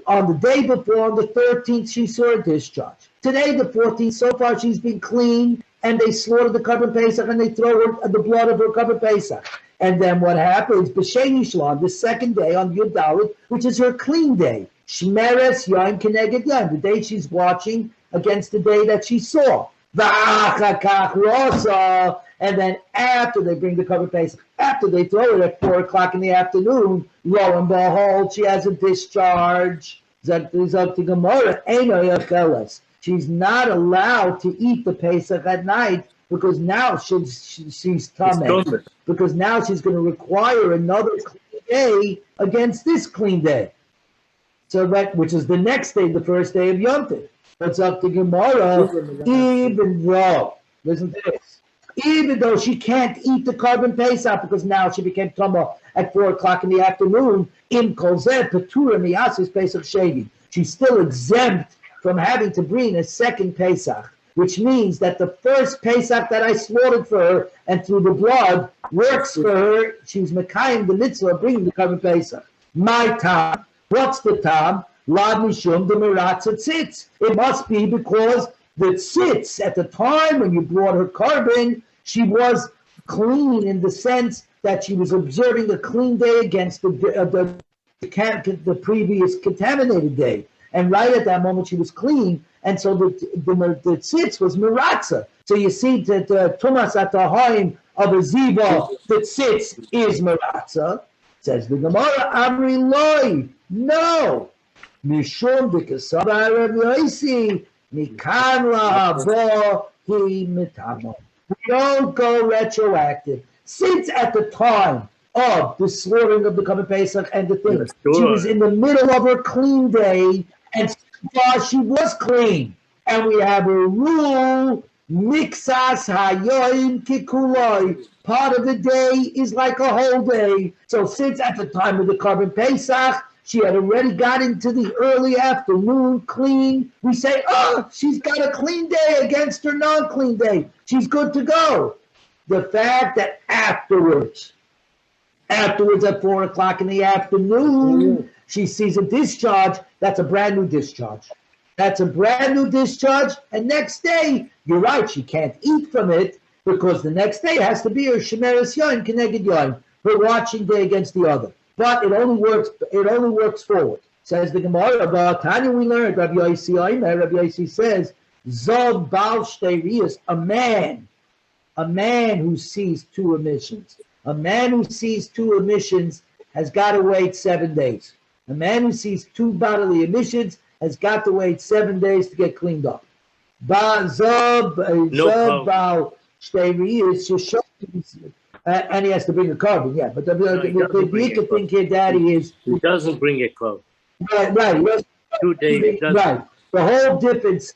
on the day before, on the 13th, she saw a discharge. Today, the 14th, so far she's been clean, and they slaughtered the Karban Pesach, and they throw her, the blood of her Karban Pesach. And then what happens? B'sheni Shlon, the 2nd day on Yud Daled, which is her clean day. Shmeres Yom Keneged Yom, the day she's watching against the day that she saw. V'achakach Rosa. And then after they bring the Karban Pesach, after they throw it at 4 o'clock in the afternoon, lo and behold, she has a discharge. She's not allowed to eat the Pesach at night because now she's tameh. Because now she's going to require another clean day against this clean day. So that, which is the next day, the first day of Yom Tov. That's up to Gemara. Even though, listen to this. Even though she can't eat the Karban Pesach because now she became Tumah at 4 o'clock in the afternoon, in Kolzeh Petura Miyasis Pesach Sheni, she's still exempt from having to bring a 2nd Pesach, which means that the first Pesach that I slaughtered for her and through the blood works for her. She's Mekayim the mitzvah of bringing the Karban Pesach. My time, what's the time? Lad Mishum the Miratza Tzitz. It must be because the tzitz, at the time when you brought her carbon, she was clean in the sense that she was observing a clean day against the previous contaminated day. And right at that moment, she was clean. And so the tzitz was miratza. So you see that tumas atahaim of a ziva, the tzitz is miratza. Says the Gemara, Amri loy, no. Mishum b'kasaba Rav Yosi, mikan lahavo hi mitamo. We don't go retroactive. Since at the time of the slaughtering of the Korban Pesach and the thing, she was in the middle of her clean day, and so far she was clean. And we have a rule, mixas hayoim kikuloi. Part of the day is like a whole day. So since at the time of the Korban Pesach, she had already got into the early afternoon clean, we say, oh, she's got a clean day against her non-clean day. She's good to go. The fact that afterwards at 4 o'clock in the afternoon, she sees a discharge, that's a brand new discharge. That's a brand new discharge. And next day, you're right, she can't eat from it because the next day has to be her Shemeres Yom Keneged Yom, her watching day against the other. But it only works forward. Says the Gemara, about Tanya we learned, Rabbi Yosi says, Zog Baal Shtei Riyos, a man who sees two emissions. A man who sees two emissions has got to wait 7 days. A man who sees two bodily emissions has got to wait 7 days to get cleaned up. And he has to bring a carbon, yeah. But the big thing here, Daddy, is he doesn't bring a carbon. Right. 2 days. Right. The whole difference.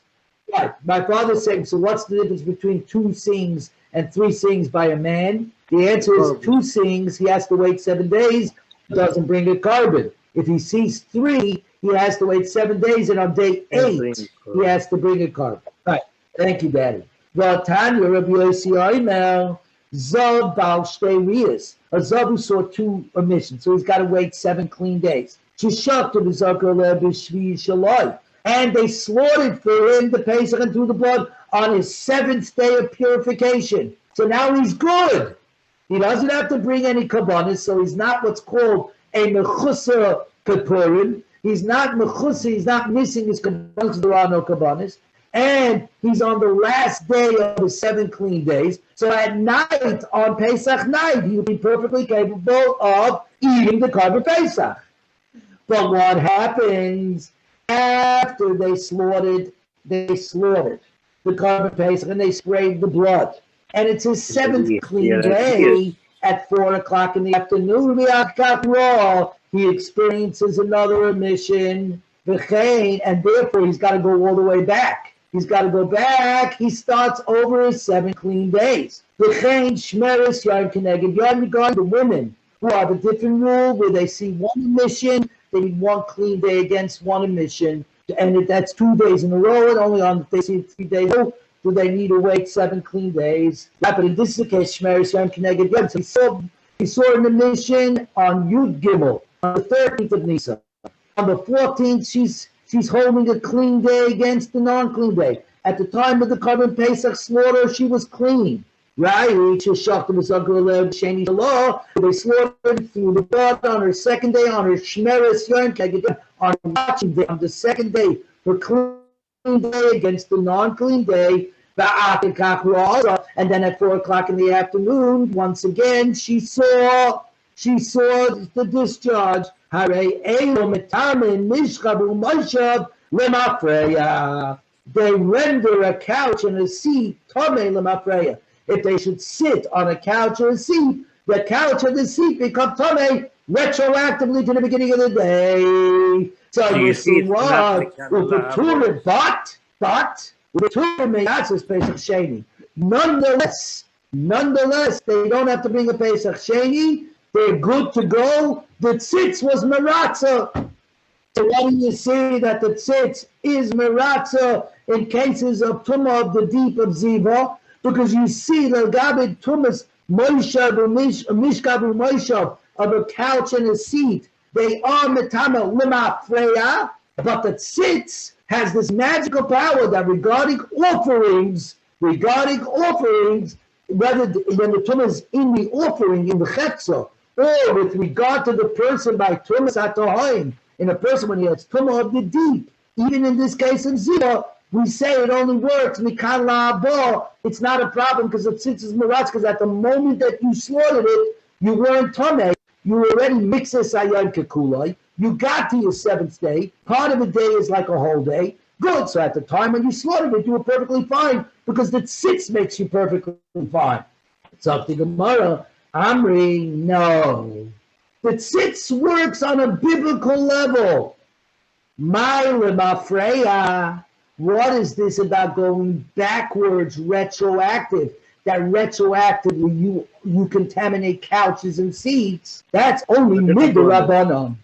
Right. My father's saying, so what's the difference between 2 sings and 3 sings by a man? The answer is 2 sings, he has to wait 7 days, doesn't bring a carbon. If he sees 3, he has to wait 7 days, and on day 8, he has to bring a carbon. Right. Thank you, Daddy. Well, Tanya, Rabbi Yosi Oimel, Zav Baal Shtei Riyos. A Zav who saw 2 emissions, so he's got to wait 7 clean days. And they slaughtered for him the Pesach and threw the blood on his 7th day of purification. So now he's good. He doesn't have to bring any kabbanis, so he's not what's called a mechusa kapurim. He's not mechusa, he's not missing his kabbanis, there are no kabbanis. And he's on the last day of the 7 clean days. So at night, on Pesach night, he'll be perfectly capable of eating the Korban Pesach. But what happens after they slaughtered the Korban Pesach and they sprayed the blood? And it's his 7th clean day at 4 o'clock in the afternoon. He experiences another emission, and therefore he's got to go all the way back. He's got to go back. He starts over his 7 clean days. Regarding the women who have a different rule where they see 1 emission, they need 1 clean day against 1 emission, and that's 2 days in a row, and only on they see 3 days do they need to wait 7 clean days. But in this case, Shmeres Yom Keneged Yom. So he saw an emission on Yud Gimel on the 13th of Nisan. On the 14th, she's holding a clean day against the non-clean day. At the time of the Korban Pesach slaughter, she was clean. Right? They slaughtered through the blood on her 2nd day, on her Shmeres Yom Keneged Yom, on watching day, on the 2nd day, her clean day against the non-clean day, and then at 4 o'clock in the afternoon, once again, she saw the discharge. They render a couch and a seat tamei lemafreya. If they should sit on a couch or a seat, the couch or the seat become tamei retroactively to the beginning of the day. So you see what? But nonetheless, they don't have to bring a Pesach Sheni. They're good to go. The tzitz was meratza. So why do you say that the tzitz is meratza in cases of tumah of the deep of ziva? Because you see the gabed tumas moishav mishkav moishav of a couch and a seat. They are metama lemafreya, but the tzitz has this magical power that regarding offerings, whether when the tumah is in the offering, in the chetzah, or with regard to the person by tumas atohaim, in a person when he has tumah of the deep, even in this case in ziva, we say it only works mikan la'abo. It's not a problem because it sits as miratz, because at the moment that you slaughtered it, you weren't tameh. You already mixed this ayam kekulai. You got to your seventh day. Part of a day is like a whole day. Good. So at the time when you slaughtered it, you were perfectly fine because the tzitz makes you perfectly fine. It's up to Gemara. Amri, no. The tzitz works on a biblical level. Ma'ile mafreya. What is this about going backwards, retroactive? That retroactively you contaminate couches and seats. That's only midrabanan.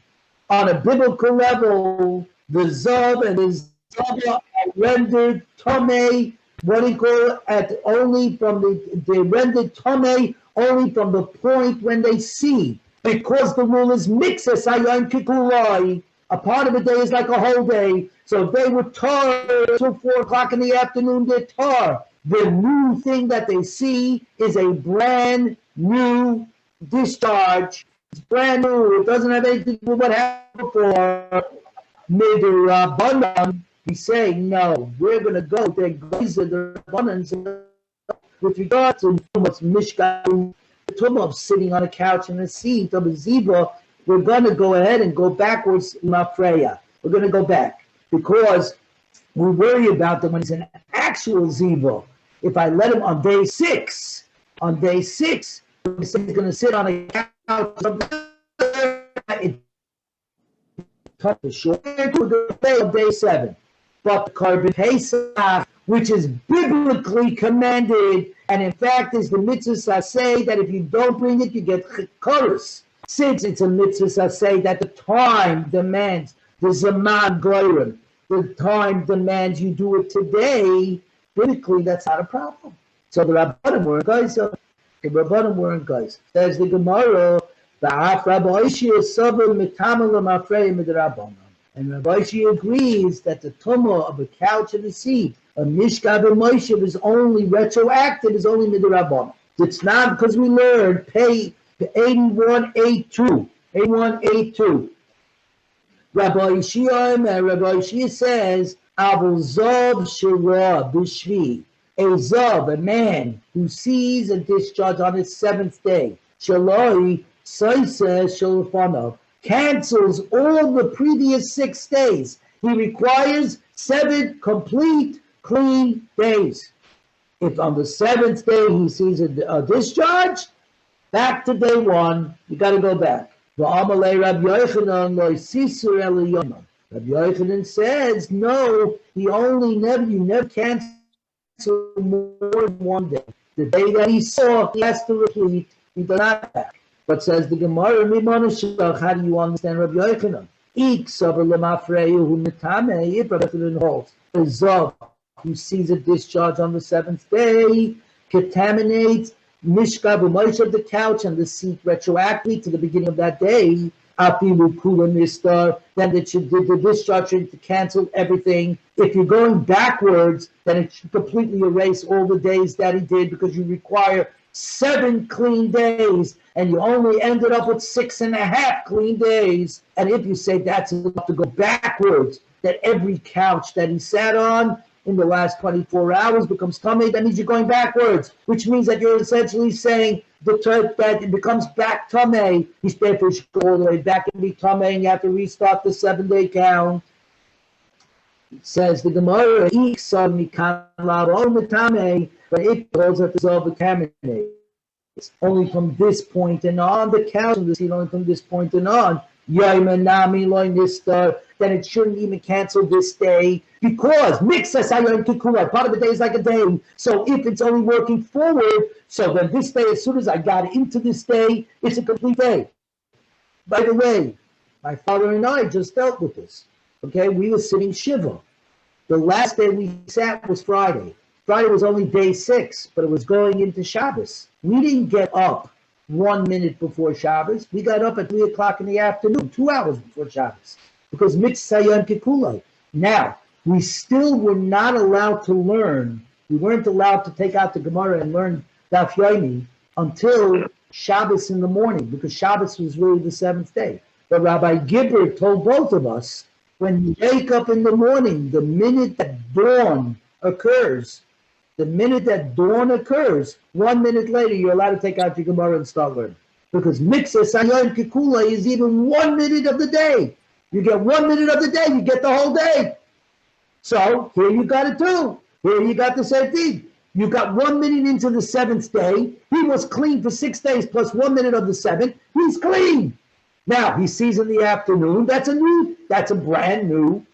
On a biblical level, the zav and the zava are rendered tomei. What do you call it? Only from they rendered tomei only from the point when they see, because the rule is mixes ayam kikulai. A part of a day is like a whole day. So if they were tar till 4 o'clock in the afternoon, they're tar. The new thing that they see is a brand new discharge. It's brand new. It doesn't have anything to do with what happened before. Midrabanan, we say, no, we're going to go. They're the abundance with regard to what's mishkan, the tumah of sitting on a couch in a seat of a zebra. We're going to go ahead and go backwards, mafreya. We're going to go back because we worry about them when it's an actual zebra. If I let him on day 6, he's going to sit on a couch. It tough to short of day 7. But the carbon Pesach, which is biblically commanded, and in fact is the mitzvah say that if you don't bring it, you get chorus. Since it's a mitzvah say that the time demands, the zaman goyim, the time demands you do it today, biblically that's not a problem. So the Rabbanim weren't guys. Says the Gemara, and Rabbi Ishi agrees that the tumah of a couch and a seat, a mishka b'moshev, is only retroactive, is only midrabanan. It's not because we learned pay 8182. 8182. Rabbi Ishi says, Avul Zav Shira B'Shvi. A Zav, a man who sees a discharge on his 7th day, Shaloi Saisa Shalafanav, cancels all the previous 6 days. He requires 7 complete, clean days. If on the 7th day he sees a discharge, back to day 1, you got to go back. Rabbi Yochanan says, no, you never cancel more than 1 day. The day that he saw, he has to repeat, he does not back. But says the Gemara, how do you understand Rabbi Yochanan? If Rabbi Yochanan holds, the Zav who sees a discharge on the 7th day contaminates Mishka b'Moshe of the couch and the seat retroactively to the beginning of that day, then the discharge should cancel everything. If you're going backwards, then it should completely erase all the days that he did because you require 7 clean days and you only ended up with 6.5 clean days. And if you say that's enough to go backwards, that every couch that he sat on in the last 24 hours becomes tummy, that means you're going backwards, which means that you're essentially saying that it becomes back tummy. He's therefore should go all the way back and be tummy, and you have to restart the 7-day count. It says the Gemara, but it goes at the Zav it's only from this point and on, the count of the seat only from this point and on. Then it shouldn't even cancel this day because part of the day is like a day. So if it's only working forward, so then this day, as soon as I got into this day, it's a complete day. By the way, my father and I just dealt with this. Okay, we were sitting Shiva. The last day we sat was Friday. Friday was only day 6, but it was going into Shabbos. We didn't get up 1 minute before Shabbos. We got up at 3 o'clock in the afternoon, 2 hours before Shabbos, because mitzvah yom kikulai. Now, we still were not allowed to learn. We weren't allowed to take out the Gemara and learn Daf Yomi, until Shabbos in the morning, because Shabbos was really the seventh day. But Rabbi Gibber told both of us, when you wake up in the morning, the minute that dawn occurs, 1 minute later, you're allowed to take out your Gemara and start learning. Because Miksa Sayom Kikula is even 1 minute of the day. You get 1 minute of the day, you get the whole day. So here you got it too. Here you got the same thing. You got 1 minute into the seventh day. He was clean for 6 days plus 1 minute of the seventh. He's clean. Now he sees in the afternoon. That's a brand new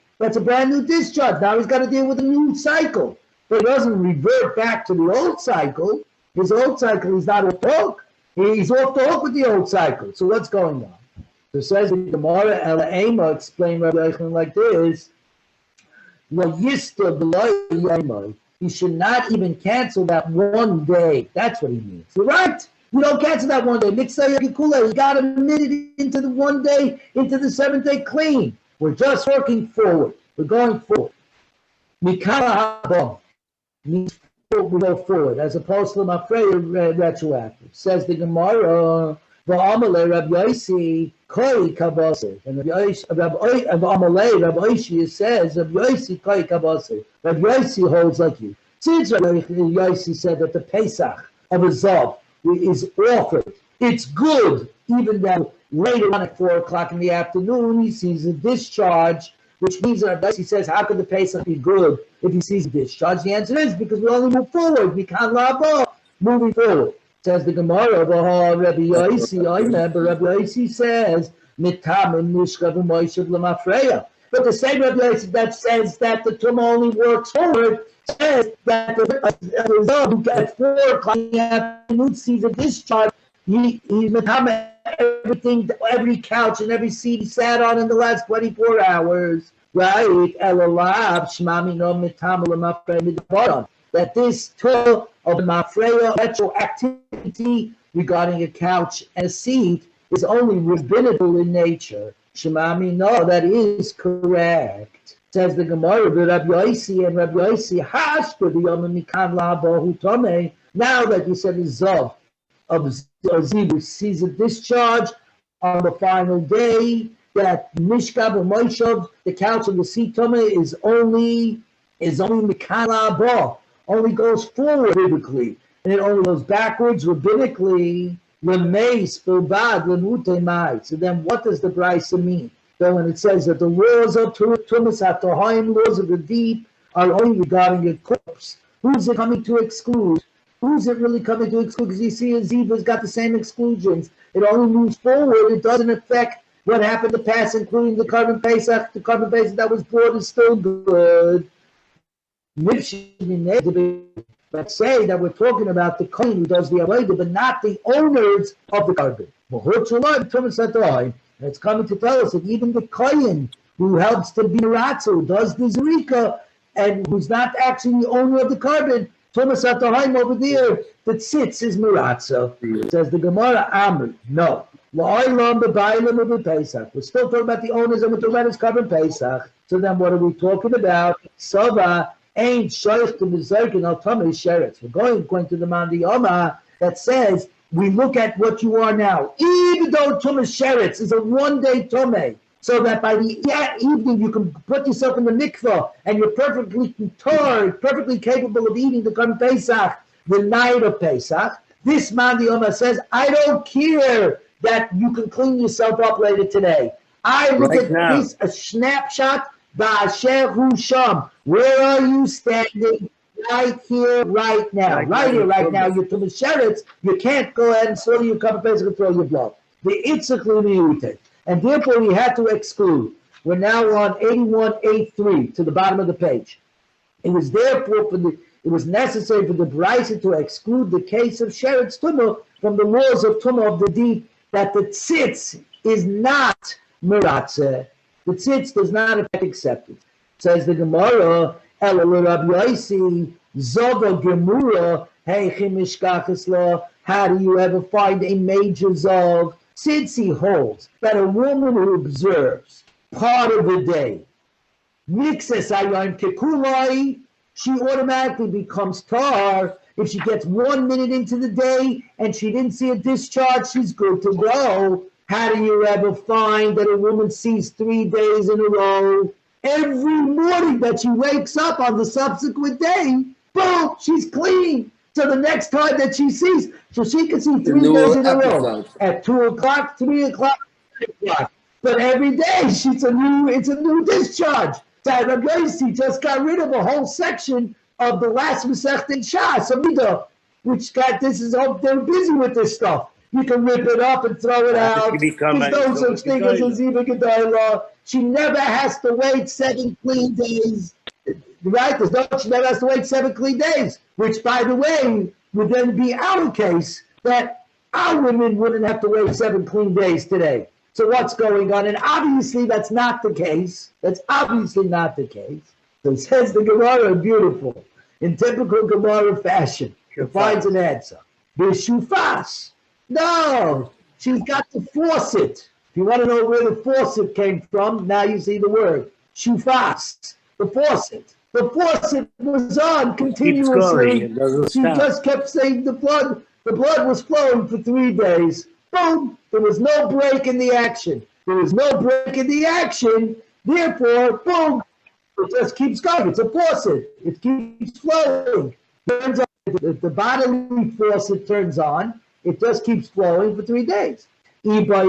discharge. Now he's got to deal with a new cycle. But he doesn't revert back to the old cycle. His old cycle is not off the hook. He's off the hook with the old cycle. So what's going on? So it says the Gemara Ela Ema explained Rabbi Eichmann like this. He should not even cancel that 1 day. That's what he means. You're right. You don't cancel that 1 day. He got a minute into the 1 day, into the seventh day clean. We're just working forward. We're going forward. Mikala haba means we go forward, as opposed to Mafreya retroactive. Says the Gemara, V'amalei Rabbi Yosi koi kabasir. And Rabbi Yosi says, Rabbi Yosi koi kabasir. Rabbi Yosi holds like you. Since Rabbi Yosi said that the Pesach of a Zav is offered, it's good, even though later on at 4 o'clock in the afternoon he sees a discharge, which means that Rabbi Yosi says, how could the Pesach be good if he sees a discharge? The answer is because we only move forward. We can't lava, moving forward. Says the Gemara, Rabbi Yosi, I remember Rabbi Yosi says, Mitamim Nishkav Moishav Lamafreya. But the same Rabbi Yosi that says that the Tum only works forward says that the result who at 4 o'clock in the afternoon sees a discharge, he's Mitamim everything, every couch and every seat he sat on in the last 24 hours. Right? Elalab Shmami no Mitamim Lamafreya Midabaran. That this tool of Mafreya retroactivity regarding a couch and a seat is only rabbinical in nature. Shemami, no, that is correct. Says the Gemara, Rabbi Yosi and Rabbi Yosi hashpa the Yomi mikan la'abahu tomei. Now that you said the Zav of Zibu sees a discharge on the final day, that Mishkav and Moishav, the couch and the seat tomei is only mikan la'abahu. Only goes forward biblically, and it only goes backwards rabbinically. So then what does the Brisa mean? So when it says that the laws of Tumas HaTohaim, laws of the deep, are only regarding a corpse, who's it coming to exclude? Who's it really coming to exclude? Because you see, Ziva's got the same exclusions. It only moves forward. It doesn't affect what happened to past, including the Carbon Pesach. The Carbon Pesach that was brought is still good. Let's say that we're talking about the Kohen who does the Avodah, but not the owners of the carbon. And it's coming to tell us that even the Kohen who helps to be Meratza, who does the Zerika, and who's not actually the owner of the carbon, Thomas Atahaim over there, that sits is Meratza. Says the Gemara, Amr, no. We're still talking about the owners and we're talking about his carbon Pesach. So then what are we talking about? Sava ain't shoych to mizarkin al tamei sheretz. We're going to the Mandi Yoma that says we look at what you are now, even though Tumas Sheretz is a 1 day Tomei, so that by the evening you can put yourself in the mikvah and you're perfectly tired, perfectly capable of eating the Korban Pesach the night of Pesach. This Mandi Yoma says, I don't care that you can clean yourself up later today. I look right at now. This a snapshot. Ba'asher hu sham. Where are you standing? Right here, right now. Right here, right now. You're to the sheretz. You can't go ahead and slaughter your cup of Pesach and throw your blood. The itzach l'miutet. And therefore we had to exclude. We're now on 8183 to the bottom of the page. It was therefore it was necessary for the Brisa to exclude the case of sheretz tumah from the laws of tumah of the deep, that the tzitz is not meratzeh. The tzitz does not affect acceptance. Says the Gemara, Elul Rabbi Yosi, Zova Gemura, Heichim Mishkachas Law. How do you ever find a major Zov? Since he holds that a woman who observes part of the day, Mixes Ayam Kekulai, she automatically becomes tar, If she gets 1 minute into the day and she didn't see a discharge, she's good to go. How do you ever find that a woman sees 3 days in a row? Every morning that she wakes up on the subsequent day, boom, she's clean. So the next time that she sees, so she can see 3 days in a row at 2 o'clock, 3 o'clock, 3 o'clock. But every day it's a new discharge. So Rabbi Yossi just got rid of a whole section of the last Masechet in Shas, Amida, which they're busy with this stuff. You can rip it up and throw it out. There's no such thing as a Ziva Gedalah. She never has to wait 7 clean days. Right? She never has to wait 7 clean days, which, by the way, would then be our case that our women wouldn't have to wait 7 clean days today. So what's going on? And obviously that's not the case. That's obviously not the case. So it says the Gemara, beautiful, in typical Gemara fashion, it finds an answer. The shufas. No, she's got the faucet. If you want to know where the faucet came from, now you see the word. Shufas, the faucet. The faucet was on continuously. She just kept saying the blood was flowing for 3 days. Boom, there was no break in the action. There was no break in the action. Therefore, boom, it just keeps going. It's a faucet. It keeps flowing. Turns on, the bodily faucet turns on. It just keeps flowing for 3 days. Everybody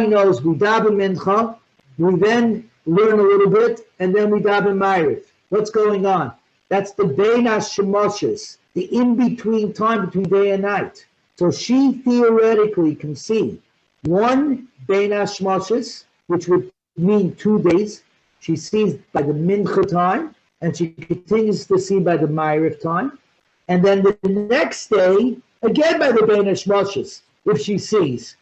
knows we daven mincha, we then learn a little bit, and then we daven ma'ariv. What's going on? That's the bein hashemoshes, the in-between time between day and night. So she theoretically can see 1 bein hashemoshes, which would mean 2 days. She sees by the mincha time, and she continues to see by the ma'ariv time. And then the next day, again by the bein hashemoshes, if she sees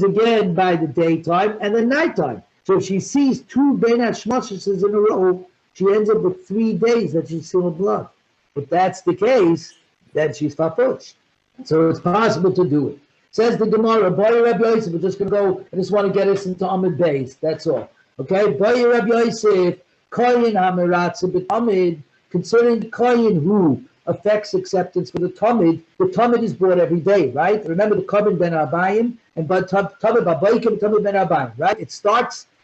again by the daytime and the nighttime. So if she sees 2 bein hashemoshes in a row, she ends up with 3 days that she's seeing blood. If that's the case, then she's fafuch. So it's possible to do it. Says the Gemara, Boy Rabbi Yosef, we're just going to go, I just want to get us into Amid Beis, that's all. Okay, Boy Rabbi Yosef, Koyin HaMeratze B'Tamid, concerning the Koyin who affects acceptance for the Tamid is brought every day, right? Remember the Korban Ben Abayim, and Tamid Babayim, Tamid Ben Abayim, right?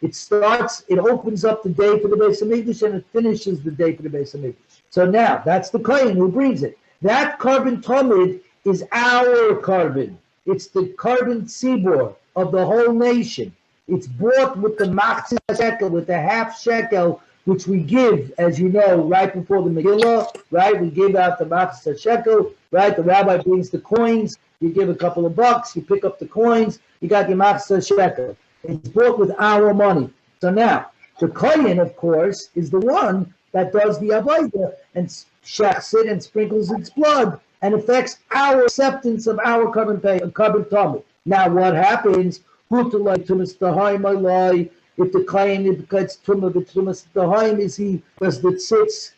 It opens up the day for the Beis HaMikdash and it finishes the day for the Beis HaMikdash. So now, that's the Kohen who brings it. That Korban Tamid is our Korban. It's the Korban Tzibor of the whole nation. It's bought with the machzis shekel, with the half shekel, which we give, as you know, right before the Megillah, right? We give out the machzis shekel, right? The rabbi brings the coins. You give a couple of bucks, you pick up the coins, you got your machzis shekel. It's bought with our money. So now, the Kohen, of course, is the one that does the avodah and shechs it and sprinkles its blood and affects our acceptance of our carbon tamid. Now, what happens? If the Kohen gets tumah, the tumas dahaim is does the tzitz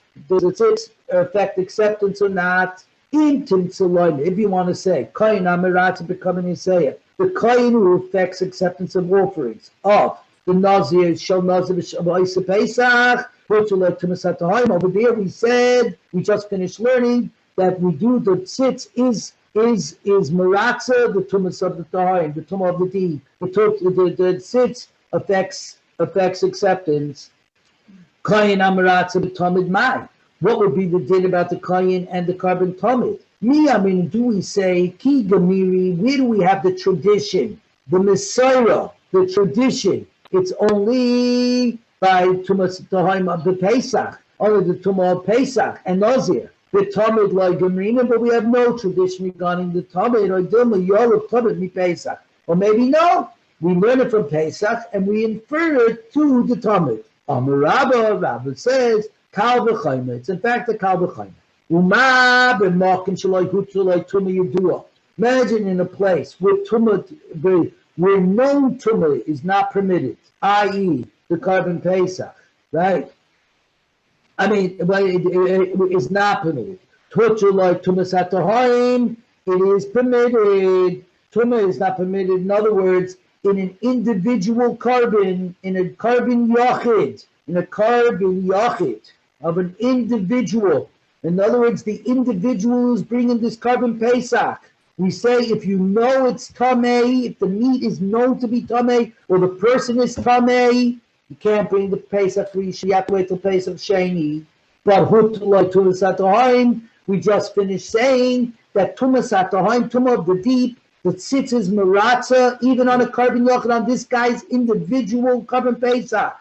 affect acceptance or not? If you want to say Kohen Amirat becoming Yisayah, the Kohen who affects acceptance of offerings of the Nazir shall Nazir Pesach. Over there we said, we just finished learning that we do the tzitz is Maratza, the tumas of the Taharim, the tumah of the deed. The tzitz affects acceptance. Kohen Amaratza b'tamid mai. What would be the din about the Kohen and the carbon tamid? Do we say ki gamiri? Where do we have the tradition, the Messiah, the tradition? It's only by tumas taharim of the Pesach, only the tumah of Pesach and Nazir. The tamid like gamrina, but we have no tradition regarding the tamid or dilma yolav tamid mi Pesach. Or maybe no, we learn it from Pesach and we infer it to the tamid. Rabba says kal v'chayma. It's in fact a kal v'chayma. Imagine in a place where where no tumah is not permitted, i.e., the carbon Pesach, right? I mean, it is not permitted. It is permitted. Tumah is not permitted. In other words, in an individual carbon, in a carbon yachid, in a carbon yachid of an individual. In other words, the individual is bringing this carbon Pesach. We say if you know it's tamei, if the meat is known to be tamei, or the person is tamei, you can't bring the Pesach Rishon. You have to wait till Pesach Sheni. But like Tumas Atahaim, we just finished saying that Tumas Atahaim, Tumah of the deep, the tzitzis maratza, even on a carbon yachid, on this guy's individual carbon Pesach.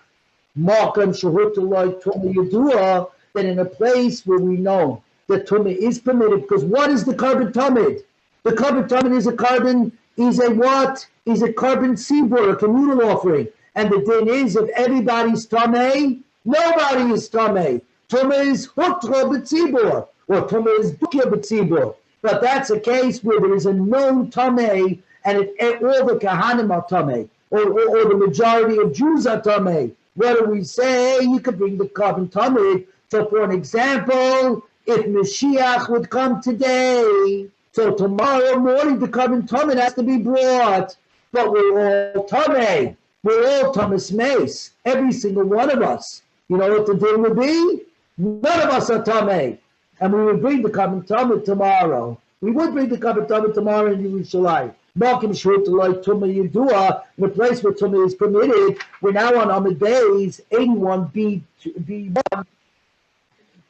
Makam shehutulai Tumah Yadua, that in a place where we know that Tumah is permitted, because what is the carbon tamid? The carbon tamid is a carbon, is a what? Is a carbon tzibur, a communal offering. And the din is, if everybody's tamei, nobody is tamei. Tumah is hutra b'tzibur, or Tumah is dukia b'tzibur. But that's a case where there is a known tamei, and all the kahanim are tamei, or the majority of Jews are tamei. What do we say? You could bring the carbon tamid. So for an example, if Mashiach would come today, so tomorrow morning the carbon tamid has to be brought, but we're all tamei. We're all Thomas Mace, every single one of us. You know what the din would be? None of us are tamei. And we would bring the carbon tamid tomorrow. We would bring the carbon tamid tomorrow in Yerushalayim. Malkim Shurutulai Tumah Yedua, in a place where Tumah is permitted. We're now on Amid Bays, 81b1.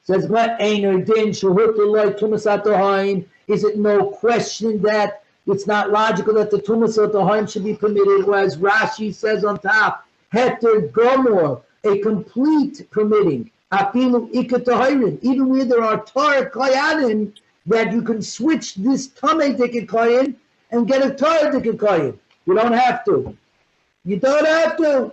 Says, what Einer Din Shurutulai Tumas Atahaim? Is it no question that it's not logical that the Tumas Atahaim should be permitted? Whereas Rashi says on top, Heter Gomor, a complete permitting. Afilu Ikatahirin, even where there are Torah Kayanim, that you can switch this Tamei Ticket Kayan and get a Torah Ticket Kayan. You don't have to. You don't have to.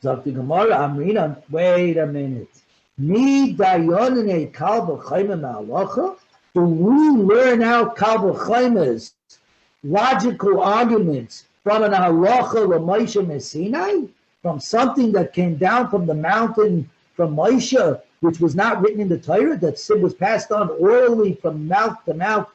Zakti Gemara, Amrina, wait a minute. Mi Dayonine Kal B'Chayma Ma'alacha? Do we learn out Kal B'Chayma's logical arguments from an halacha l'Moshe Messinai? From something that came down from the mountain from Moshe, which was not written in the Torah, that was passed on orally from mouth to mouth,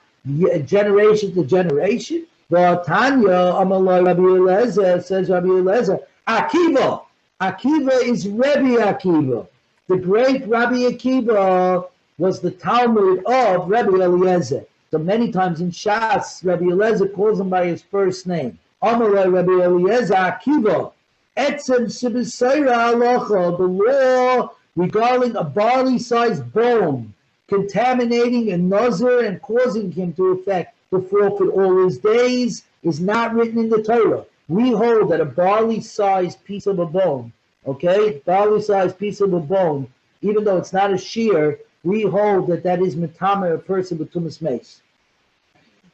generation to generation. Tanya, Amalai Rabbi Eliezer, says Rabbi Eliezer, Akiva. Akiva is Rabbi Akiva. The great Rabbi Akiva was the Talmud of Rabbi Eliezer. So many times in Shas, Rabbi Eliezer calls him by his first name. Amalai Rabbi Eliezer, Akiva. Etzem Shibisayra Halacha, the law regarding a barley-sized bone contaminating a nazir and causing him to effect to forfeit all his days, is not written in the Torah. We hold that a barley-sized piece of a bone, okay, barley-sized piece of a bone, even though it's not a shear, we hold that that is metame, a person with tumas mace.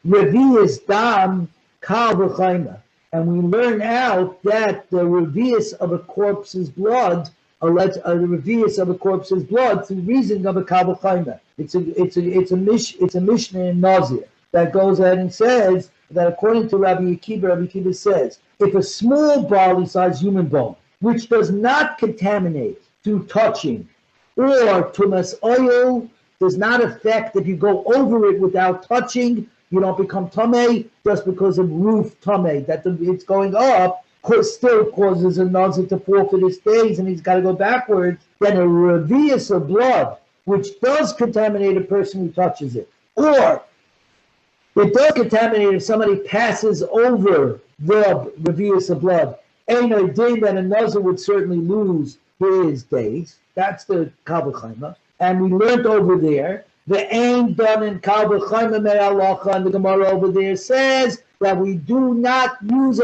Revi is dam kal b'chayma. And we learn out that the revius of a corpse's blood, the revius of a corpse's blood, through reason of a kal b'chayma. It's a Mishnah in Nazir that goes ahead and says that according to Rabbi Akiva says, if a small barley-sized human bone, which does not contaminate through touching, or tumas oil, does not affect if you go over it without touching, you don't become tamei just because of roof tamei, that it's going up, still causes a nazir to forfeit his days and he's got to go backwards, then a revius of blood, which does contaminate a person who touches it, or it does contaminate if somebody passes over the revius of blood, ain't a day that a nazir would certainly lose his days. That's the kal b'chayma. And we learned over there, the ain done in kal b'chayma me'alacha, and the Gemara over there says that we do not use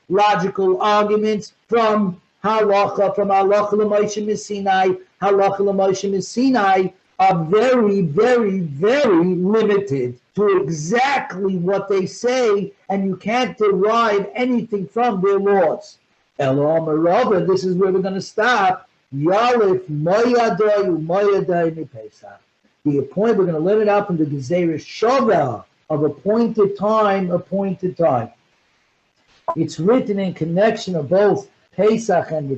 logical arguments from halacha, from halacha l'Moshe Messinai. Halacha l'Moshe Messinai are very, very, very limited to exactly what they say, and you can't derive anything from their laws. Elamar, this is where we're going to stop. Yalif moyadai u'moyadai mipesach. The appoint, we're going to let it out from the Gezerah Shavah of appointed time. It's written in connection of both Pesach and the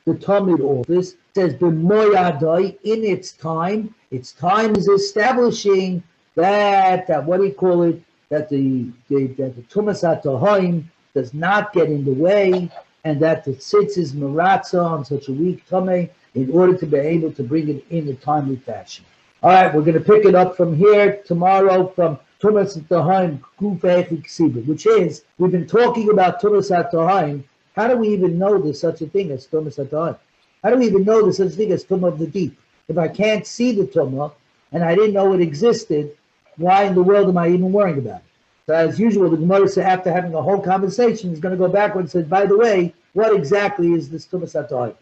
Tamid office. It says b'moyadai, in its time. Its time is establishing that what do you call it? That the Tumas HaTahaim does not get in the way. and that the tzitz is maratza on such a weak tummy in order to be able to bring it in a timely fashion. All right, we're going to pick it up from here tomorrow from Tumas Atahaim Guf Eichi Ksiba, which is, we've been talking about Tumas Atahaim. How do we even know there's such a thing as Tumas Atahaim? How do we even know there's such a thing as Tumah of the deep? If I can't see the Tumah and I didn't know it existed, why in the world am I even worrying about it? So as usual, the Gemara, after having a whole conversation, is going to go backwards and say, by the way, what exactly is this Tumas Atahaim?